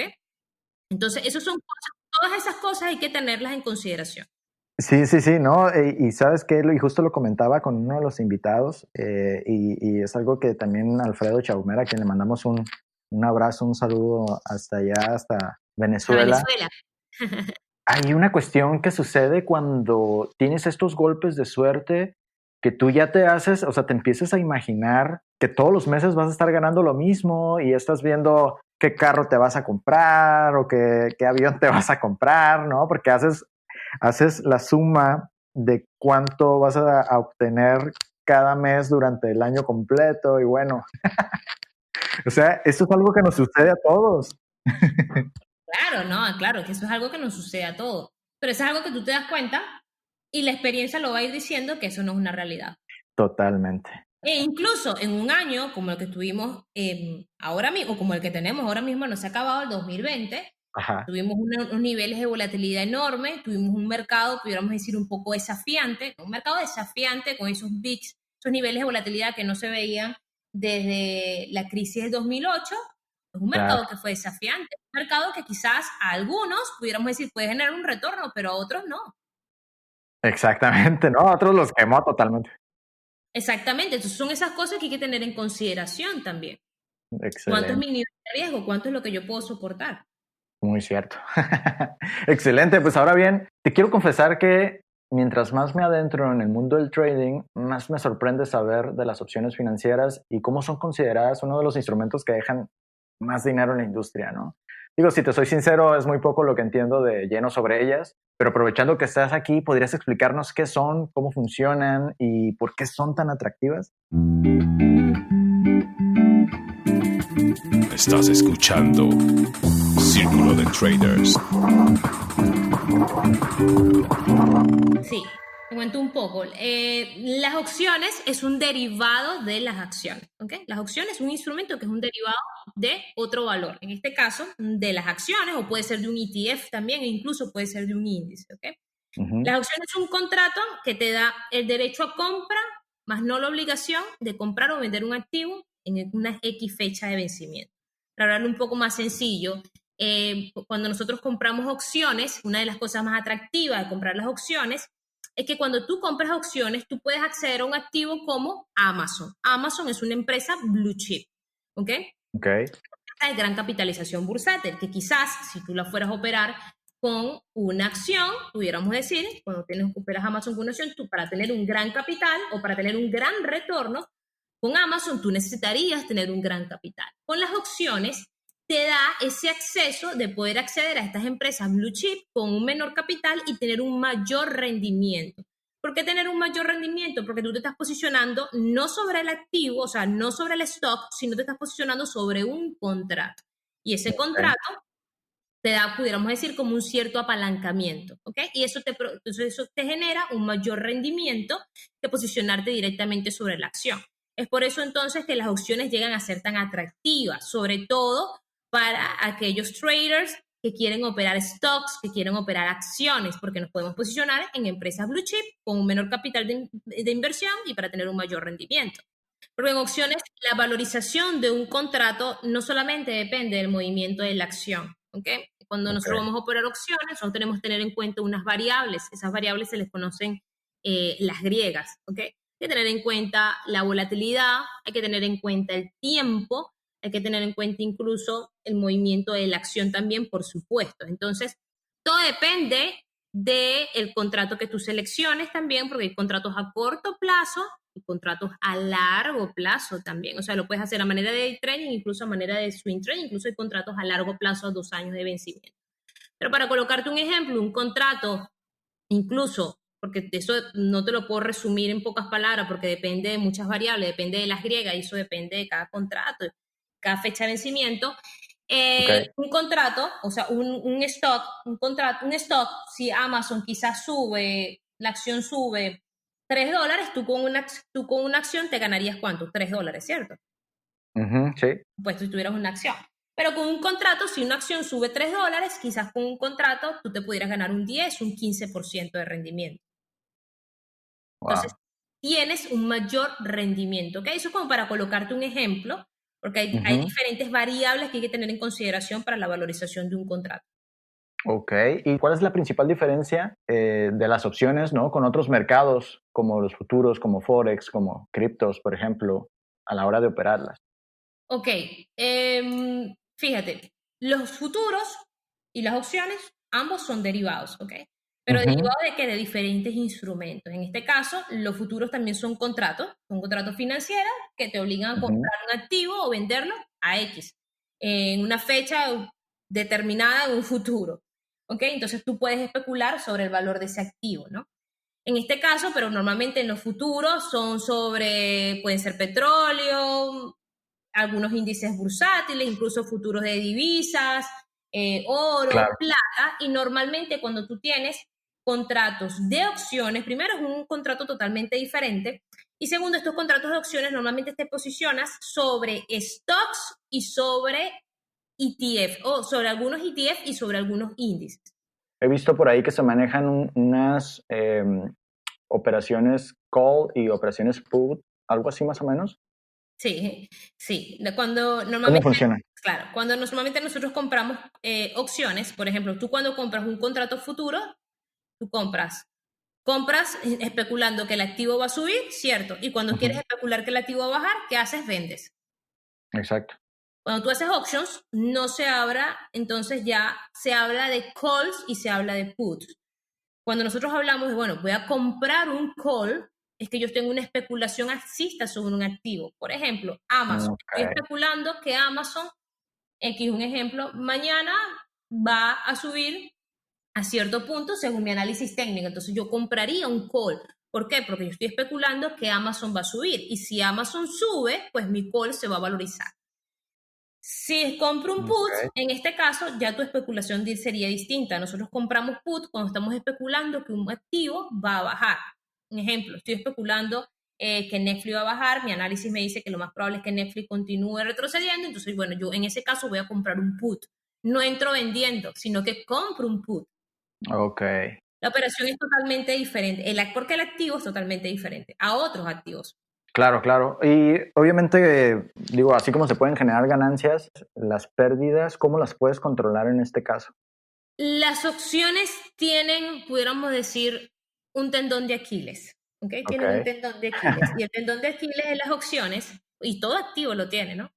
Entonces, esos son cosas, todas esas cosas hay que tenerlas en consideración. Sí, sí, sí, no, y sabes qué, y justo lo comentaba con uno de los invitados, y es algo que también Alfredo Chaumera, a quien le mandamos un abrazo, un saludo hasta allá, hasta A Venezuela. Venezuela. Hay una cuestión que sucede cuando tienes estos golpes de suerte que tú ya te haces, o sea, te empiezas a imaginar que todos los meses vas a estar ganando lo mismo y estás viendo qué carro te vas a comprar o qué avión te vas a comprar, ¿no? Porque haces la suma de cuánto vas a obtener cada mes durante el año completo y bueno, o sea, esto es algo que nos sucede a todos. Claro, no, claro, que eso es algo que nos sucede a todos. Pero eso es algo que tú te das cuenta y la experiencia lo va a ir diciendo que eso no es una realidad. Totalmente. E incluso en un año como el que tuvimos ahora mismo, como el que tenemos ahora mismo, no se ha acabado el 2020, Ajá, tuvimos unos niveles de volatilidad enormes, tuvimos un mercado, pudiéramos decir, un poco desafiante, un mercado desafiante con esos VIX, esos niveles de volatilidad que no se veían desde la crisis del 2008. Es un claro. mercado que fue desafiante, un mercado que quizás a algunos, pudiéramos decir, puede generar un retorno, pero a otros no. Exactamente, ¿no? Otros los quemó totalmente. Exactamente, entonces son esas cosas que hay que tener en consideración también. ¿Cuánto es Excelente, mi nivel de riesgo? ¿Cuánto es lo que yo puedo soportar? muy cierto. Excelente, pues ahora bien, te quiero confesar que mientras más me adentro en el mundo del trading, más me sorprende saber de las opciones financieras y cómo son consideradas uno de los instrumentos que dejan más dinero en la industria, ¿no? Digo, si te soy sincero, es muy poco lo que entiendo de lleno sobre ellas, pero aprovechando que estás aquí, ¿podrías explicarnos qué son, cómo funcionan y por qué son tan atractivas? Estás escuchando Círculo de Traders. Sí, te cuento un poco. Las opciones es un derivado de las acciones, ¿ok? Las opciones es un instrumento que es un derivado de otro valor. En este caso, de las acciones, o puede ser de un ETF también, e incluso puede ser de un índice, ¿ok? Ujú. Las opciones es un contrato que te da el derecho a compra, más no la obligación de comprar o vender un activo en una X fecha de vencimiento. Para hablarlo un poco más sencillo, cuando nosotros compramos opciones, una de las cosas más atractivas de comprar las opciones es que cuando tú compras opciones, tú puedes acceder a un activo como Amazon. Amazon es una empresa blue chip, ¿ok? Ok, De gran capitalización bursátil, que quizás si tú la fueras a operar con una acción, pudiéramos decir, cuando tienes que operar Amazon con una acción, tú para tener un gran capital o para tener un gran retorno, con Amazon tú necesitarías tener un gran capital. Con las opciones te da ese acceso de poder acceder a estas empresas blue chip con un menor capital y tener un mayor rendimiento. ¿Por qué tener un mayor rendimiento? Porque tú te estás posicionando no sobre el activo, o sea, no sobre el stock, sino te estás posicionando sobre un contrato. Y ese ok. contrato te da, pudiéramos decir, como un cierto apalancamiento, ¿ok? Y entonces eso te genera un mayor rendimiento que posicionarte directamente sobre la acción. Es por eso entonces que las opciones llegan a ser tan atractivas, sobre todo para aquellos traders que quieren operar stocks, que quieren operar acciones, porque nos podemos posicionar en empresas blue chip con un menor capital de inversión y para tener un mayor rendimiento. Porque en opciones la valorización de un contrato no solamente depende del movimiento de la acción, ¿ok? Cuando nosotros vamos a operar opciones, nosotros tenemos que tener en cuenta unas variables. Esas variables se les conocen las griegas, ¿ok? Hay que tener en cuenta la volatilidad, hay que tener en cuenta el tiempo, hay que tener en cuenta incluso el movimiento de la acción también, por supuesto. Entonces, todo depende del contrato que tú selecciones también, porque hay contratos a corto plazo y contratos a largo plazo también. O sea, lo puedes hacer a manera de day trading, incluso a manera de swing trading, incluso hay contratos a largo plazo, a 2 años de vencimiento. Pero para colocarte un ejemplo, un contrato, incluso, porque eso no te lo puedo resumir en pocas palabras, porque depende de muchas variables, depende de las griegas, y eso depende de cada contrato, cada fecha de vencimiento. Un contrato, o sea, un stock, si Amazon quizás sube, la acción sube $3, tú con una acción te ganarías ¿cuánto? $3, ¿cierto? Sí. Pues si tuvieras una acción. Pero con un contrato, si una acción sube $3, quizás con un contrato tú te pudieras ganar un 10, un 15% de rendimiento. Wow. Entonces, tienes un mayor rendimiento, ¿ok? Eso es como para colocarte un ejemplo, porque hay diferentes variables que hay que tener en consideración para la valorización de un contrato. Ok, ¿y cuál es la principal diferencia de las opciones, ¿no? Con otros mercados como los futuros, como Forex, como criptos, por ejemplo, a la hora de operarlas? Ok, fíjate, los futuros y las opciones, ambos son derivados, ¿ok? Pero derivados de qué? De diferentes instrumentos. En este caso, los futuros también son contratos financieros que te obligan a comprar un activo o venderlo a X en una fecha determinada en un futuro, ¿ok? Entonces tú puedes especular sobre el valor de ese activo, ¿no? En este caso, pero normalmente en los futuros son sobre, puede ser petróleo, algunos índices bursátiles, incluso futuros de divisas, oro, plata, y normalmente cuando tú tienes contratos de opciones, primero es un contrato totalmente diferente, y segundo, estos contratos de opciones normalmente te posicionas sobre stocks y sobre ETF, o sobre algunos ETF y sobre algunos índices. He visto por ahí que se manejan unas operaciones call y operaciones put, algo así más o menos. Sí, sí. Cuando normalmente, ¿Cómo funciona? Claro, cuando normalmente nosotros compramos opciones, por ejemplo, tú cuando compras un contrato futuro, tú compras especulando que el activo va a subir, ¿cierto? Y cuando quieres especular que el activo va a bajar, ¿qué haces? Vendes. Exacto. Cuando tú haces options, no se habla, entonces ya se habla de calls y se habla de puts. Cuando nosotros hablamos de, bueno, voy a comprar un call, es que yo tengo una especulación alcista sobre un activo. Por ejemplo, Amazon. Okay. Estoy especulando que Amazon, X un ejemplo, mañana va a subir a cierto punto según mi análisis técnico. Entonces yo compraría un call. ¿Por qué? Porque yo estoy especulando que Amazon va a subir. Y si Amazon sube, pues mi call se va a valorizar. Si compro un put, en este caso ya tu especulación sería distinta. Nosotros compramos put cuando estamos especulando que un activo va a bajar. Un ejemplo, estoy especulando que Netflix va a bajar, mi análisis me dice que lo más probable es que Netflix continúe retrocediendo, entonces bueno, yo en ese caso voy a comprar un put. No entro vendiendo, sino que compro un put. Ok. La operación es totalmente diferente, porque el activo es totalmente diferente a otros activos. Claro, claro. Y obviamente, digo, así como se pueden generar ganancias, las pérdidas, ¿cómo las puedes controlar en este caso? Las opciones tienen, pudiéramos decir, un tendón de Aquiles. ¿Okay? Tienen un tendón de Aquiles. Y el tendón de Aquiles de las opciones, y todo activo lo tiene, ¿no?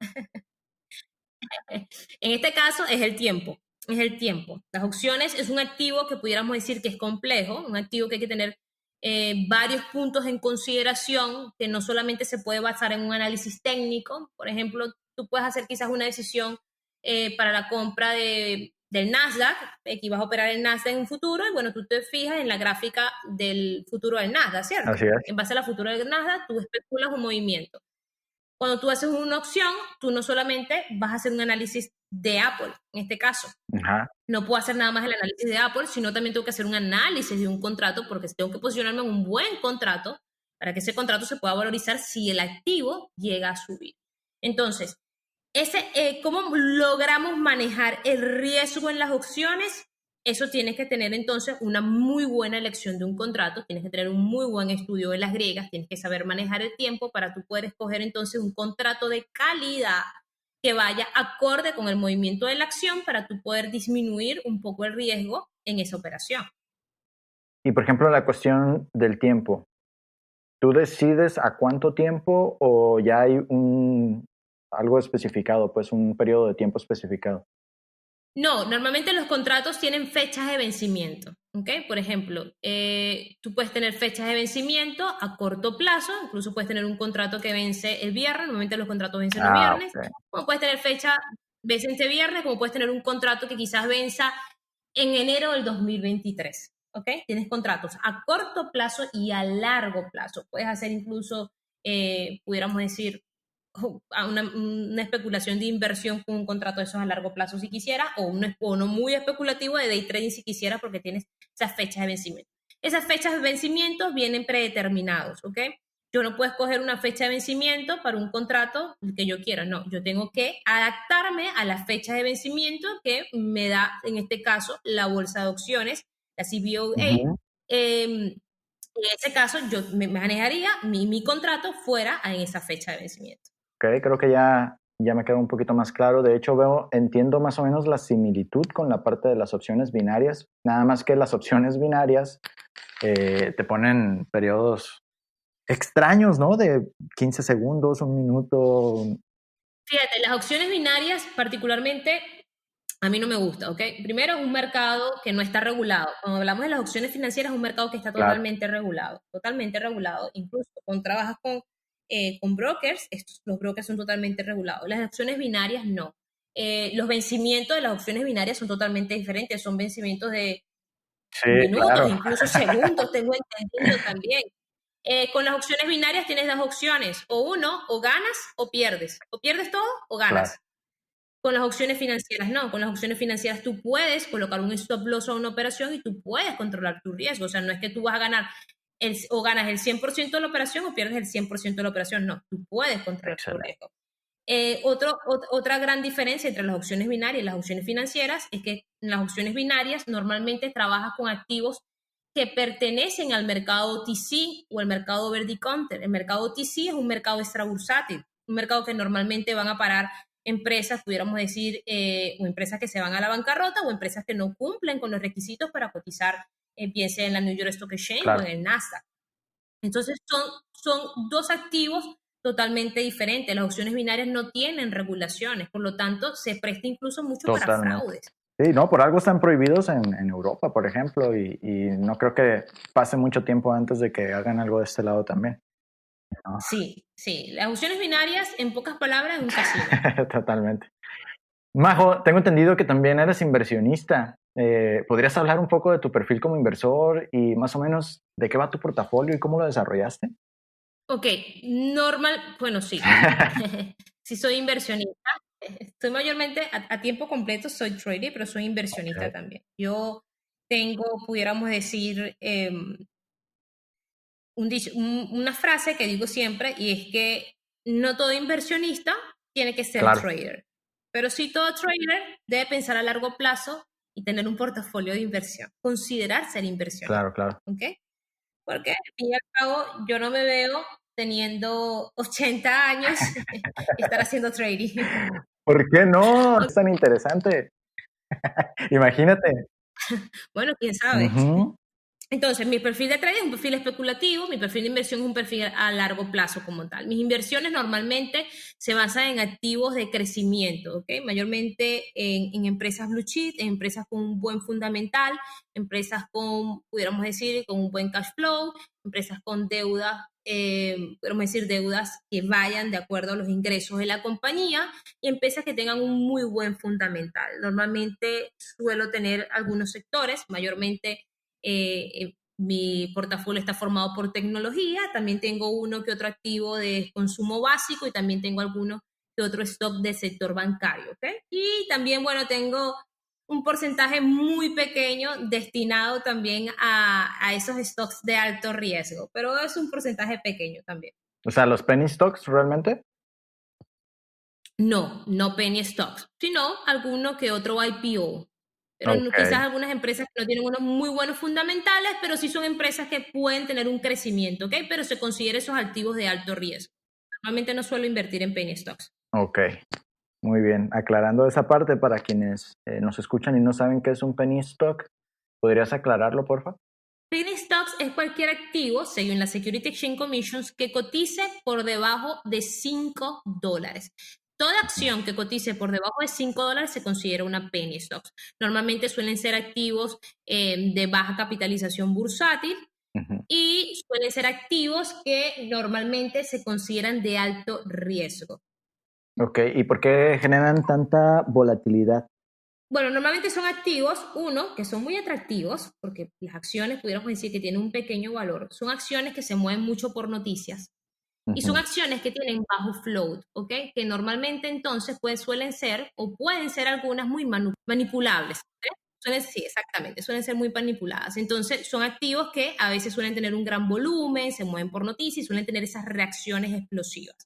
En este caso es el tiempo. Es el tiempo. Las opciones es un activo que pudiéramos decir que es complejo, un activo que hay que tener varios puntos en consideración, que no solamente se puede basar en un análisis técnico. Por ejemplo, tú puedes hacer quizás una decisión para la compra del Nasdaq, que vas a operar el Nasdaq en un futuro, y bueno, tú te fijas en la gráfica del futuro del Nasdaq, ¿cierto? Así es. En base a la futura del Nasdaq, tú especulas un movimiento. Cuando tú haces una opción, tú no solamente vas a hacer un análisis de Apple, en este caso. No puedo hacer nada más el análisis de Apple, sino también tengo que hacer un análisis de un contrato, porque tengo que posicionarme en un buen contrato para que ese contrato se pueda valorizar si el activo llega a subir. Entonces, ¿Cómo logramos manejar el riesgo en las opciones? Eso tienes que tener entonces una muy buena elección de un contrato, tienes que tener un muy buen estudio de las griegas, tienes que saber manejar el tiempo para tú poder escoger entonces un contrato de calidad que vaya acorde con el movimiento de la acción para tú poder disminuir un poco el riesgo en esa operación. Y por ejemplo, la cuestión del tiempo. ¿Tú decides a cuánto tiempo o ya hay algo especificado, pues un periodo de tiempo especificado? No, normalmente los contratos tienen fechas de vencimiento, ¿ok? Por ejemplo, tú puedes tener fechas de vencimiento a corto plazo, incluso puedes tener un contrato que vence el viernes, normalmente los contratos vencen los viernes, Ok. como puedes tener fecha, vence este viernes, como puedes tener un contrato que quizás venza en enero del 2023, ¿ok? Tienes contratos a corto plazo y a largo plazo. Puedes hacer incluso, pudiéramos decir, a una especulación de inversión con un contrato de esos a largo plazo si quisiera, o uno muy especulativo de day trading si quisiera, porque tienes esas fechas de vencimiento. Esas fechas de vencimiento vienen predeterminados, ¿ok? Yo no puedo escoger una fecha de vencimiento para un contrato que yo quiera, no, yo tengo que adaptarme a la fecha de vencimiento que me da, en este caso, la bolsa de opciones, la CBOA. Ujú. En ese caso, yo me manejaría mi contrato fuera en esa fecha de vencimiento. Ok, creo que ya me queda un poquito más claro. De hecho, entiendo más o menos la similitud con la parte de las opciones binarias. Nada más que las opciones binarias te ponen periodos extraños, ¿no? De 15 segundos, un minuto. Fíjate, las opciones binarias particularmente a mí no me gusta, ¿ok? Primero, es un mercado que no está regulado. Cuando hablamos de las opciones financieras, es un mercado que está Claro. totalmente regulado. Incluso cuando trabajas con brokers, los brokers son totalmente regulados. Las opciones binarias no. Los vencimientos de las opciones binarias son totalmente diferentes, son vencimientos de Sí, minutos, claro. incluso segundos, tengo entendido también. Con las opciones binarias tienes dos opciones, o ganas o pierdes todo o Claro. ganas. Con las opciones financieras no, con las opciones financieras tú puedes colocar un stop loss a una operación y tú puedes controlar tu riesgo, o sea, no es que tú vas a ganar o ganas el 100% de la operación o pierdes el 100% de la operación, no, tú puedes controlar tu Excelente. riesgo. Otra gran diferencia entre las opciones binarias y las opciones financieras es que en las opciones binarias normalmente trabajas con activos que pertenecen al mercado OTC o el mercado over the counter. El mercado OTC es un mercado extrabursátil, un mercado que normalmente van a parar empresas, pudiéramos decir, o empresas que se van a la bancarrota o empresas que no cumplen con los requisitos para cotizar, bien sea en la New York Stock Exchange o Claro. en el Nasdaq. Entonces son dos activos totalmente diferentes. Las opciones binarias no tienen regulaciones, por lo tanto se presta incluso mucho para Totalmente. fraudes. Sí, no, por algo están prohibidos en Europa, por ejemplo, y no creo que pase mucho tiempo antes de que hagan algo de este lado también. ¿No? Sí, sí. Las opciones binarias, en pocas palabras, es un casino. Totalmente. Majo, tengo entendido que también eres inversionista. ¿Podrías hablar un poco de tu perfil como inversor y más o menos de qué va tu portafolio y cómo lo desarrollaste? Ok, bueno, sí. Sí soy inversionista. Estoy mayormente a tiempo completo, soy trader, pero soy inversionista Okay. también. Yo tengo, pudiéramos decir, una frase que digo siempre y es que no todo inversionista tiene que ser Claro, trader, pero sí todo trader debe pensar a largo plazo y tener un portafolio de inversión, considerar ser inversionista, claro, claro. ¿ok? Porque al fin y al cabo yo no me veo teniendo 80 años y estar haciendo trading. ¿Por qué no? Es tan interesante. Imagínate. Bueno, quién sabe. Ujú. Entonces, mi perfil de trading es un perfil especulativo, mi perfil de inversión es un perfil a largo plazo como tal. Mis inversiones normalmente se basan en activos de crecimiento, ¿ok? Mayormente en empresas blue chip, en empresas con un buen fundamental, empresas con, pudiéramos decir, con un buen cash flow, empresas con deudas, pudiéramos decir, deudas que vayan de acuerdo a los ingresos de la compañía y empresas que tengan un muy buen fundamental. Normalmente suelo tener algunos sectores, mayormente mi portafolio está formado por tecnología, también tengo uno que otro activo de consumo básico y también tengo alguno que otro stock del sector bancario, ¿ok? Y también, bueno, tengo un porcentaje muy pequeño destinado también a esos stocks de alto riesgo, pero es un porcentaje pequeño también. O sea, los penny stocks realmente. No penny stocks, sino alguno que otro IPO. Pero Ok. quizás algunas empresas que no tienen unos muy buenos fundamentales, pero sí son empresas que pueden tener un crecimiento, ¿ok? Pero se considera esos activos de alto riesgo. Normalmente no suelo invertir en penny stocks. Ok, muy bien. Aclarando esa parte para quienes nos escuchan y no saben qué es un penny stock, ¿podrías aclararlo, por favor? Penny stocks es cualquier activo, según la Security Exchange Commissions, que cotice por debajo de $5. Toda acción que cotice por debajo de $5 se considera una penny stocks. Normalmente suelen ser activos de baja capitalización bursátil Ujú. y suelen ser activos que normalmente se consideran de alto riesgo. Ok, ¿y por qué generan tanta volatilidad? Bueno, normalmente son activos, uno, que son muy atractivos, porque las acciones, pudiéramos decir que tienen un pequeño valor, son acciones que se mueven mucho por noticias y son Ujú. acciones que tienen bajo float, ¿ok? Que normalmente entonces pues suelen ser o pueden ser algunas muy manipulables, ¿ok? Sí, exactamente, suelen ser muy manipuladas. Entonces son activos que a veces suelen tener un gran volumen, se mueven por noticias y suelen tener esas reacciones explosivas.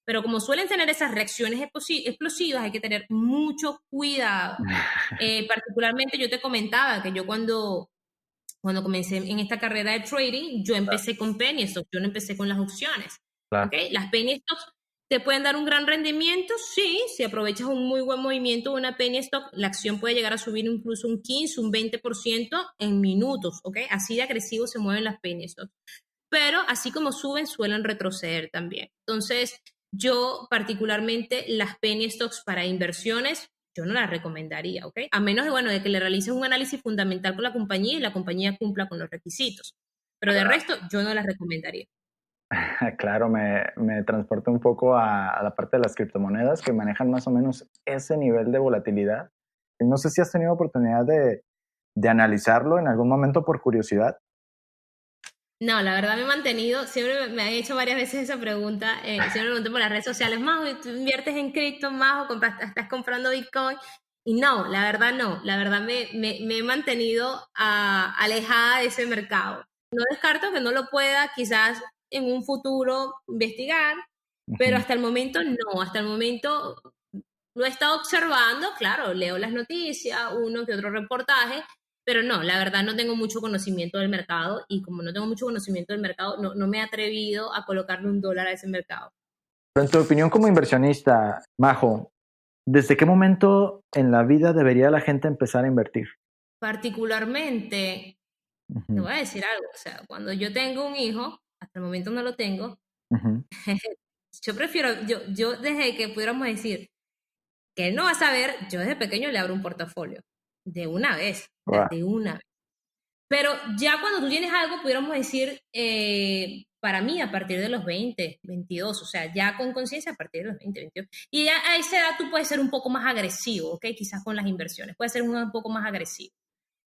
Pero como suelen tener esas reacciones explosivas, hay que tener mucho cuidado. Particularmente yo te comentaba que yo cuando comencé en esta carrera de trading, yo empecé con penny stocks, yo no empecé con las opciones. ¿Ok? Claro. Las penny stocks te pueden dar un gran rendimiento, sí, si aprovechas un muy buen movimiento de una penny stock, la acción puede llegar a subir incluso un 15, un 20% en minutos, ¿ok? Así de agresivo se mueven las penny stocks. Pero así como suben, suelen retroceder también. Entonces, yo particularmente las penny stocks para inversiones, yo no las recomendaría, ¿ok? A menos de, bueno, de que le realices un análisis fundamental con la compañía y la compañía cumpla con los requisitos. Pero de resto, yo no las recomendaría. Claro, me transporta un poco a la parte de las criptomonedas que manejan más o menos ese nivel de volatilidad. Y no sé si has tenido oportunidad de analizarlo en algún momento por curiosidad. No, la verdad me he mantenido, siempre me han hecho varias veces esa pregunta, siempre me preguntan por las redes sociales, Majo, ¿tú inviertes en cripto, Majo, estás comprando Bitcoin? Y no, la verdad no, la verdad me he mantenido alejada de ese mercado. No descarto que no lo pueda quizás en un futuro investigar, pero Ujú. hasta el momento no, hasta el momento lo he estado observando, claro, leo las noticias, uno que otro reportaje, pero no, la verdad no tengo mucho conocimiento del mercado y como no tengo mucho conocimiento del mercado, no me he atrevido a colocarle $1 a ese mercado. Pero en tu opinión como inversionista, Majo, ¿desde qué momento en la vida debería la gente empezar a invertir? Particularmente, te Ujú, voy a decir algo, o sea, cuando yo tengo un hijo, hasta el momento no lo tengo, ujú. yo prefiero, yo desde que pudiéramos decir que él no va a saber, yo desde pequeño le abro un portafolio, de una vez, o sea, Guau. de una vez. Pero ya cuando tú tienes algo, pudiéramos decir, para mí a partir de los 20, 22, o sea, ya con conciencia a partir de los 20, 22. Y ya a esa edad tú puedes ser un poco más agresivo, ¿ok? Quizás con las inversiones, puedes ser un poco más agresivo.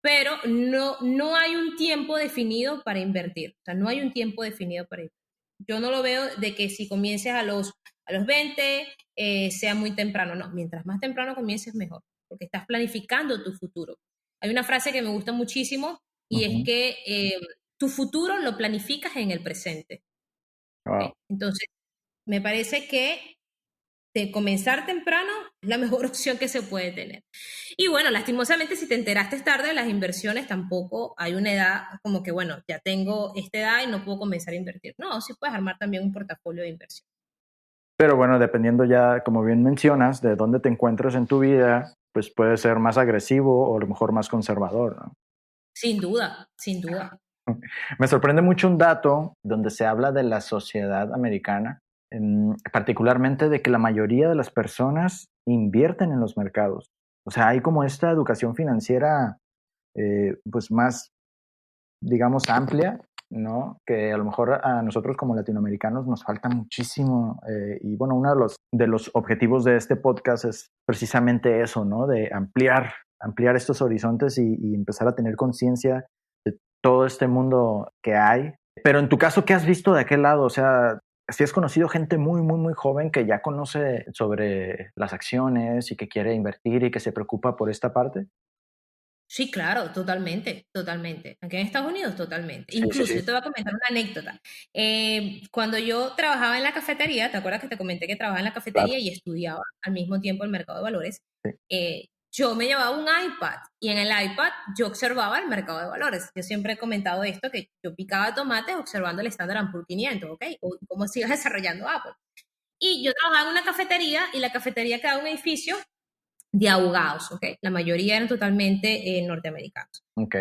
Pero no hay un tiempo definido para invertir, o sea, no hay un tiempo definido para invertir. Yo no lo veo de que si comiences a los 20 sea muy temprano, no, mientras más temprano comiences mejor, porque estás planificando tu futuro. Hay una frase que me gusta muchísimo y es Ujú. que tu futuro lo planificas en el presente. ¿Ok? Wow. Entonces, me parece que de comenzar temprano es la mejor opción que se puede tener. Y bueno, lastimosamente, si te enteraste tarde de las inversiones, tampoco hay una edad como que, bueno, ya tengo esta edad y no puedo comenzar a invertir. No, sí puedes armar también un portafolio de inversión. Pero bueno, dependiendo ya, como bien mencionas, de dónde te encuentres en tu vida, pues puede ser más agresivo o a lo mejor más conservador, ¿no? Sin duda, sin duda. Me sorprende mucho un dato donde se habla de la sociedad americana, particularmente de que la mayoría de las personas invierten en los mercados. O sea, hay como esta educación financiera, pues más, digamos, amplia, ¿no? Que a lo mejor a nosotros como latinoamericanos nos falta muchísimo. Y bueno, uno de los objetivos de este podcast es precisamente eso, ¿no? De ampliar estos horizontes y empezar a tener conciencia de todo este mundo que hay. Pero en tu caso, ¿qué has visto de aquel lado? O sea, si has conocido gente muy, muy, muy joven que ya conoce sobre las acciones y que quiere invertir y que se preocupa por esta parte. Sí, claro, totalmente, totalmente. Aquí en Estados Unidos, totalmente. Sí, sí, Incluso, yo sí. te voy a comentar una anécdota. Cuando yo trabajaba en la cafetería, ¿te acuerdas que te comenté que trabajaba en la cafetería Claro. y estudiaba al mismo tiempo el mercado de valores? Sí. Yo me llevaba un iPad y en el iPad yo observaba el mercado de valores. Yo siempre he comentado esto, que yo picaba tomates observando el Standard and Poor's 500, ¿ok? O cómo se iba desarrollando Apple. Y yo trabajaba en una cafetería y la cafetería quedaba en un edificio de abogados, ¿ok? La mayoría eran totalmente norteamericanos. Ok.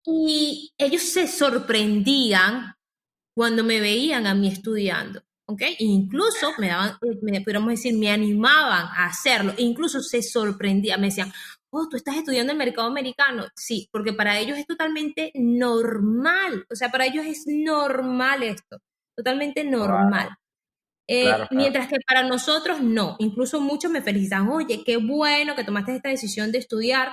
Y ellos se sorprendían cuando me veían a mí estudiando, ¿ok? Incluso me daban, podríamos decir, me animaban a hacerlo. E incluso se sorprendían, me decían, oh, tú estás estudiando el mercado americano. Sí, porque para ellos es totalmente normal. O sea, para ellos es normal esto, totalmente Wow. normal. Claro, claro. Mientras que para nosotros no. Incluso muchos me felicitan, oye, qué bueno que tomaste esta decisión de estudiar,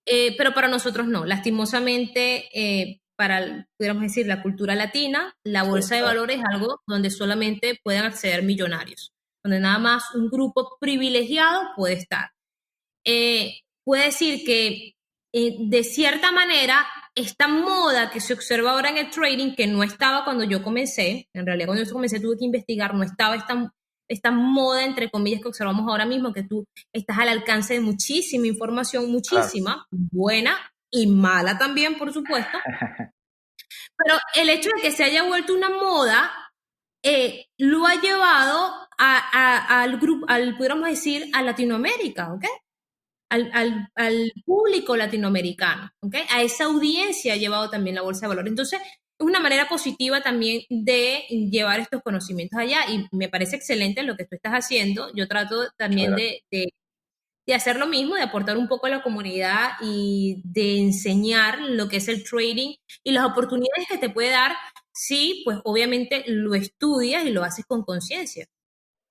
pero para nosotros no. Lastimosamente, pudiéramos decir, la cultura latina, la Sí, bolsa de claro. valores es algo donde solamente pueden acceder millonarios, donde nada más un grupo privilegiado puede estar. Puede decir que de cierta manera esta moda que se observa ahora en el trading, que no estaba cuando yo comencé, en realidad cuando yo comencé tuve que investigar, no estaba esta moda, entre comillas, que observamos ahora mismo, que tú estás al alcance de muchísima información, Claro. muchísima, buena y mala también, por supuesto, pero el hecho de que se haya vuelto una moda lo ha llevado al grupo, pudiéramos decir, a Latinoamérica, ¿ok? Al público latinoamericano, ¿ok? A esa audiencia ha llevado también la bolsa de valores. Entonces, es una manera positiva también de llevar estos conocimientos allá y me parece excelente lo que tú estás haciendo. Yo trato Muchas también gracias. de hacer lo mismo, de aportar un poco a la comunidad y de enseñar lo que es el trading y las oportunidades que te puede dar si, pues obviamente lo estudias y lo haces con conciencia.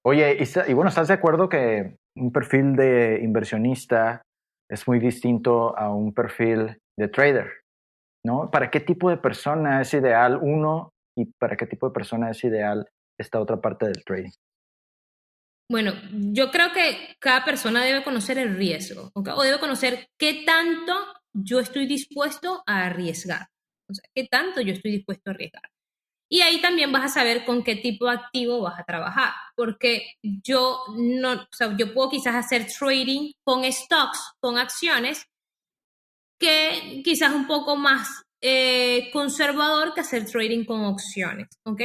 Oye, y bueno, ¿estás de acuerdo que un perfil de inversionista es muy distinto a un perfil de trader? ¿No? ¿Para qué tipo de persona es ideal uno y para qué tipo de persona es ideal esta otra parte del trading? Bueno, yo creo que cada persona debe conocer el riesgo, ¿ok? O debe conocer qué tanto yo estoy dispuesto a arriesgar. O sea, qué tanto yo estoy dispuesto a arriesgar. Y ahí también vas a saber con qué tipo de activo vas a trabajar, porque yo no, o sea, yo puedo quizás hacer trading con stocks, con acciones, que quizás un poco más conservador que hacer trading con opciones, ¿ok?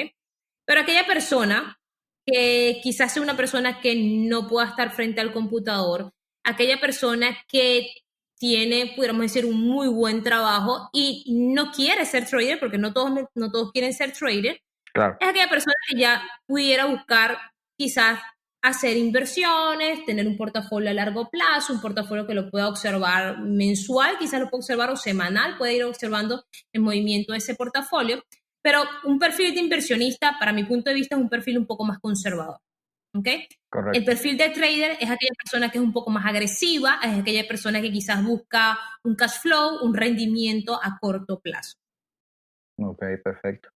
Pero aquella persona que quizás sea una persona que no pueda estar frente al computador, aquella persona que tiene, pudiéramos decir, un muy buen trabajo y no quiere ser trader, porque no todos quieren ser trader, Claro, es aquella persona que ya pudiera buscar quizás hacer inversiones, tener un portafolio a largo plazo, un portafolio que lo pueda observar mensual, quizás lo pueda observar o semanal, puede ir observando el movimiento de ese portafolio, pero un perfil de inversionista, para mi punto de vista, es un perfil un poco más conservador. ¿Ok? El correcto. perfil de trader es aquella persona que es un poco más agresiva, es aquella persona que quizás busca un cash flow, un rendimiento a corto plazo. Ok, perfecto.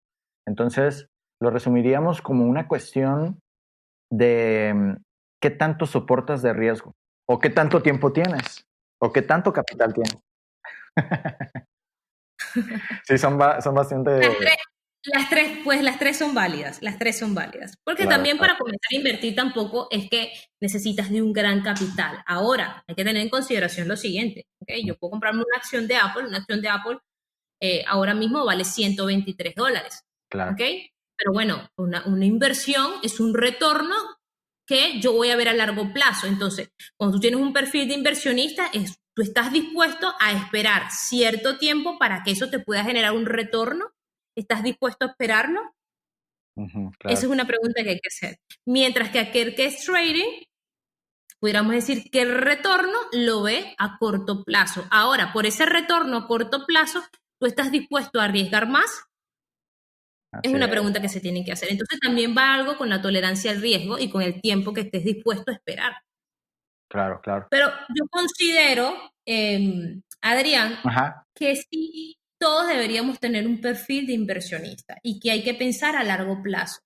Entonces, lo resumiríamos como una cuestión de qué tanto soportas de riesgo, o qué tanto tiempo tienes, o qué tanto capital tienes. Sí, son bastante... Las tres, pues las tres son válidas, las tres son válidas. Porque Claro, también claro. para comenzar a invertir tampoco es que necesitas de un gran capital. Ahora, hay que tener en consideración lo siguiente, ¿ok? Yo puedo comprarme una acción de Apple ahora mismo vale $123, Claro, ¿ok? Pero bueno, una inversión es un retorno que yo voy a ver a largo plazo. Entonces, cuando tú tienes un perfil de inversionista, tú estás dispuesto a esperar cierto tiempo para que eso te pueda generar un retorno. ¿Estás dispuesto a esperarlo? ujú, Esa claro, es una pregunta que hay que hacer. Mientras que aquel que es trading, pudiéramos decir que el retorno lo ve a corto plazo. Ahora, por ese retorno a corto plazo, ¿tú estás dispuesto a arriesgar más? Es así una es. pregunta que se tiene que hacer. Entonces también va algo con la tolerancia al riesgo y con el tiempo que estés dispuesto a esperar. Claro, claro. Pero yo considero, Adrián, Ajá, que sí todos deberíamos tener un perfil de inversionista y que hay que pensar a largo plazo.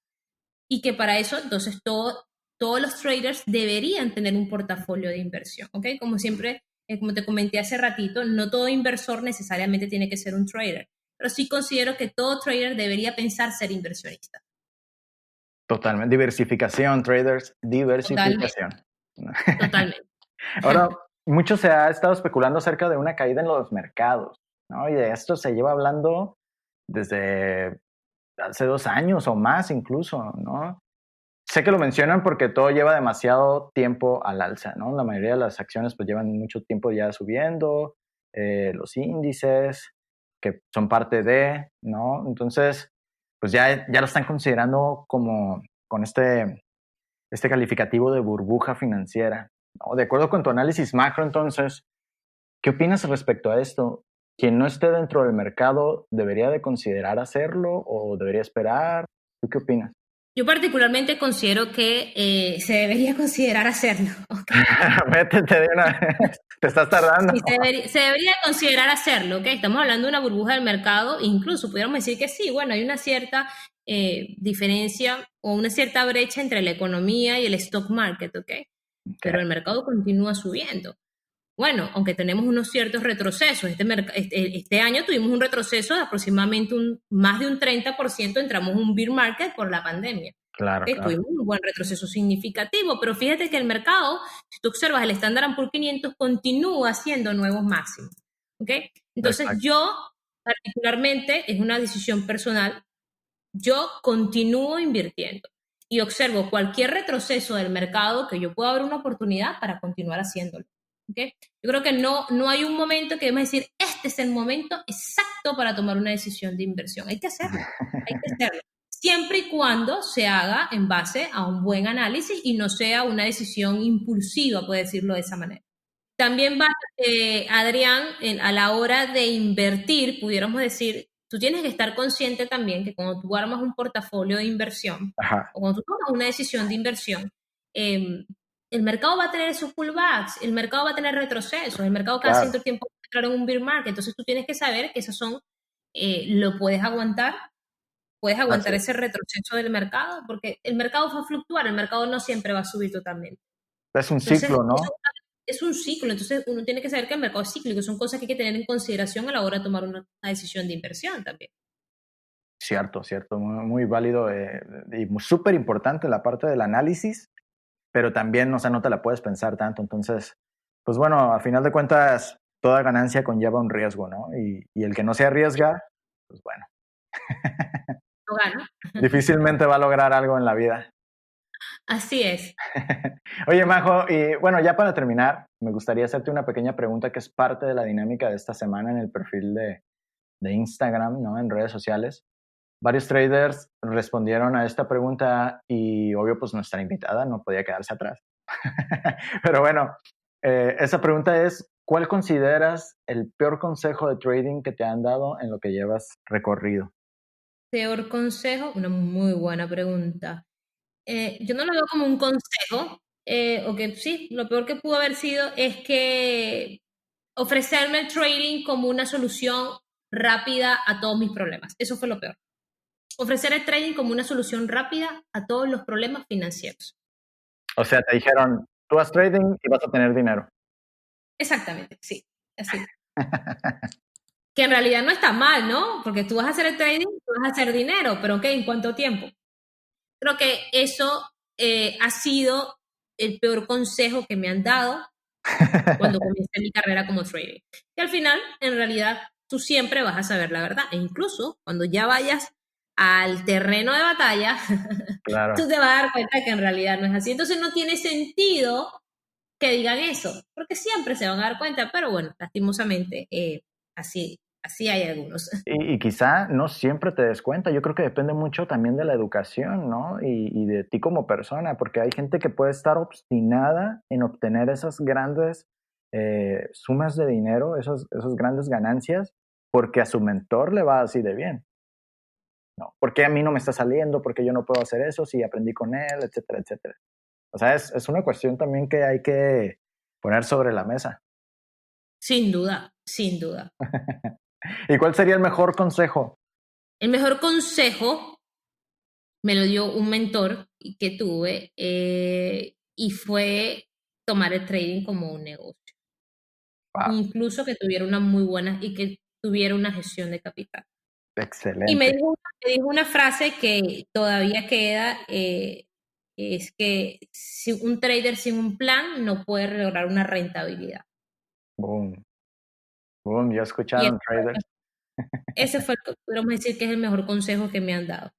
Y que para eso, entonces, todos los traders deberían tener un portafolio de inversión, ¿ok? Como siempre como te comenté hace ratito, no todo inversor necesariamente tiene que ser un trader, pero sí considero que todo trader debería pensar ser inversionista. Totalmente. Diversificación, traders, Totalmente, diversificación. totalmente. Ahora, mucho se ha estado especulando acerca de una caída en los mercados, ¿no? Y de esto se lleva hablando desde hace 2 años o más incluso, ¿no? Sé que lo mencionan porque todo lleva demasiado tiempo al alza, ¿no? La mayoría de las acciones pues llevan mucho tiempo ya subiendo, los índices que son parte de, ¿no? Entonces, pues ya lo están considerando como con este calificativo de burbuja financiera, ¿no? De acuerdo con tu análisis macro, entonces, ¿qué opinas respecto a esto? ¿Quien no esté dentro del mercado debería de considerar hacerlo o debería esperar? ¿Tú qué opinas? Yo particularmente considero que se debería considerar hacerlo, ¿ok? Métete de una vez, te estás tardando. Sí, se debería considerar hacerlo, ¿ok? Estamos hablando de una burbuja del mercado, incluso pudiéramos decir que sí, bueno, hay una cierta diferencia o una cierta brecha entre la economía y el stock market, ¿ok? Pero el mercado continúa subiendo. Bueno, aunque tenemos unos ciertos retrocesos, este año tuvimos un retroceso de aproximadamente más de un 30%, entramos en un bear market por la pandemia. Claro, ¿Okay? claro. Tuvimos un buen retroceso significativo, pero fíjate que el mercado, si tú observas el Standard & Poor's 500, continúa haciendo nuevos máximos. ¿Okay? Entonces Exacto. yo, particularmente, es una decisión personal, yo continúo invirtiendo y observo cualquier retroceso del mercado que yo pueda ver una oportunidad para continuar haciéndolo. ¿Okay? Yo creo que no hay un momento que debemos decir, este es el momento exacto para tomar una decisión de inversión. Hay que hacerlo, hay que hacerlo. Siempre y cuando se haga en base a un buen análisis y no sea una decisión impulsiva, puedo decirlo de esa manera. También va, Adrián, a la hora de invertir, pudiéramos decir, tú tienes que estar consciente también que cuando tú armas un portafolio de inversión Ajá. o cuando tú tomas una decisión de inversión, el mercado va a tener esos pullbacks, el mercado va a tener retrocesos, el mercado cada Claro. cierto tiempo va a entrar en un bear market, entonces tú tienes que saber que esos son, lo puedes Así aguantar es. ese retroceso del mercado, porque el mercado va a fluctuar, el mercado no siempre va a subir totalmente. Es un Entonces, ciclo, ¿no? es un ciclo, entonces uno tiene que saber que el mercado es cíclico, son cosas que hay que tener en consideración a la hora de tomar una decisión de inversión también. Cierto, cierto, muy válido y súper importante la parte del análisis, pero también, o sea, no te la puedes pensar tanto. Entonces, pues bueno, a final de cuentas, toda ganancia conlleva un riesgo, ¿no? Y el que no se arriesga, pues bueno, No gano. difícilmente va a lograr algo en la vida. Así es. Oye, Majo, y bueno, ya para terminar, me gustaría hacerte una pequeña pregunta que es parte de la dinámica de esta semana en el perfil de Instagram, ¿no? En redes sociales. Varios traders respondieron a esta pregunta y obvio, pues nuestra invitada no podía quedarse atrás. Pero bueno, esa pregunta es, ¿cuál consideras el peor consejo de trading que te han dado en lo que llevas recorrido? Peor consejo, una muy buena pregunta. Yo no lo veo como un consejo, o que sí, lo peor que pudo haber sido es que ofrecerme el trading como una solución rápida a todos mis problemas. Eso fue lo peor. Ofrecer el trading como una solución rápida a todos los problemas financieros. O sea, te dijeron, tú haz trading y vas a tener dinero. Exactamente, sí, así. Que en realidad no está mal, ¿no? Porque tú vas a hacer el trading, tú vas a hacer dinero, pero ¿qué? ¿En cuánto tiempo? Creo que eso ha sido el peor consejo que me han dado cuando comencé mi carrera como trader. Y al final, en realidad, tú siempre vas a saber la verdad. E incluso cuando ya vayas al terreno de batalla, Claro. tú te vas a dar cuenta que en realidad no es así. Entonces no tiene sentido que digan eso, porque siempre se van a dar cuenta, pero bueno, lastimosamente, así hay algunos. Y quizá no siempre te des cuenta. Yo creo que depende mucho también de la educación, ¿no? Y de ti como persona, porque hay gente que puede estar obstinada en obtener esas grandes sumas de dinero, esas grandes ganancias, porque a su mentor le va así de bien. ¿No? ¿Por qué a mí no me está saliendo? ¿Por qué yo no puedo hacer eso si aprendí con él? Etcétera, etcétera. O sea, es una cuestión también que hay que poner sobre la mesa. Sin duda, sin duda. ¿Y cuál sería el mejor consejo? El mejor consejo me lo dio un mentor que tuve y fue tomar el trading como un negocio. Wow. incluso que tuviera una muy buena y que tuviera una gestión de capital. Excelente. Y me dijo una frase que todavía queda, es que un trader sin un plan no puede lograr una rentabilidad. Boom. Boom, ya Y escucharon, traders. ese fue, podemos decir que es el mejor consejo que me han dado.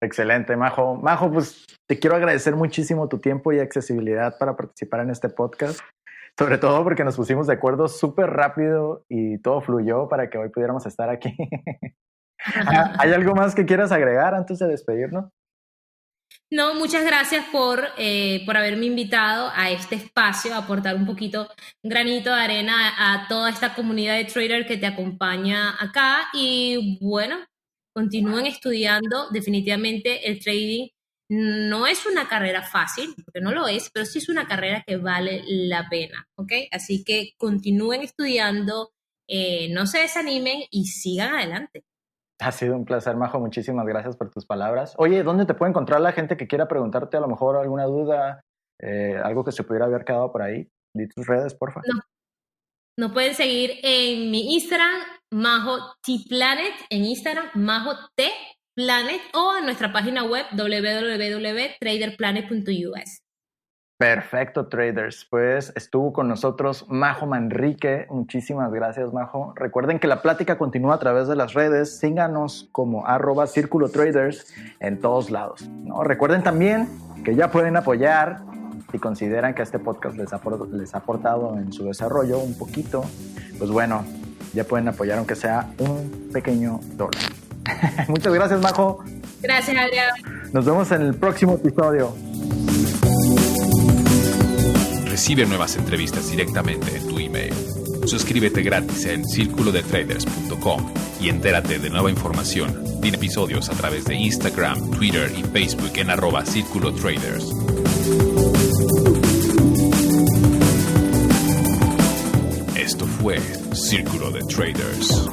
Excelente, Majo. Majo, pues te quiero agradecer muchísimo tu tiempo y accesibilidad para participar en este podcast. Sobre todo porque nos pusimos de acuerdo súper rápido y todo fluyó para que hoy pudiéramos estar aquí. ¿Hay algo más que quieras agregar antes de despedirnos? No, muchas gracias por haberme invitado a este espacio, a aportar un poquito, un granito de arena a toda esta comunidad de trader que te acompaña acá. Y bueno, continúen estudiando. Definitivamente el trading no es una carrera fácil, porque no lo es, pero sí es una carrera que vale la pena, ¿ok? Así que continúen estudiando, no se desanimen y sigan adelante. Ha sido un placer, Majo. Muchísimas gracias por tus palabras. Oye, ¿dónde te puede encontrar la gente que quiera preguntarte a lo mejor alguna duda, algo que se pudiera haber quedado por ahí? Di tus redes, porfa. Nos pueden seguir en mi Instagram, Majo T Planet, en Instagram, Majo T Planet, o en nuestra página web www.traderplanet.us. Perfecto, traders. Pues estuvo con nosotros Majo Manrique. Muchísimas gracias, Majo. Recuerden que la plática continúa a través de las redes. Síganos como @CírculoTraders en todos lados, ¿no? Recuerden también que ya pueden apoyar si consideran que este podcast les ha aportado en su desarrollo un poquito. Pues bueno, ya pueden apoyar aunque sea un pequeño dólar. Muchas gracias, Majo. Gracias, Adrián. Nos vemos en el próximo episodio. Recibe nuevas entrevistas directamente en tu email. Suscríbete gratis en circulodetraders.com y entérate de nueva información y episodios a través de Instagram, Twitter y Facebook en @circulotraders. Esto fue Círculo de Traders.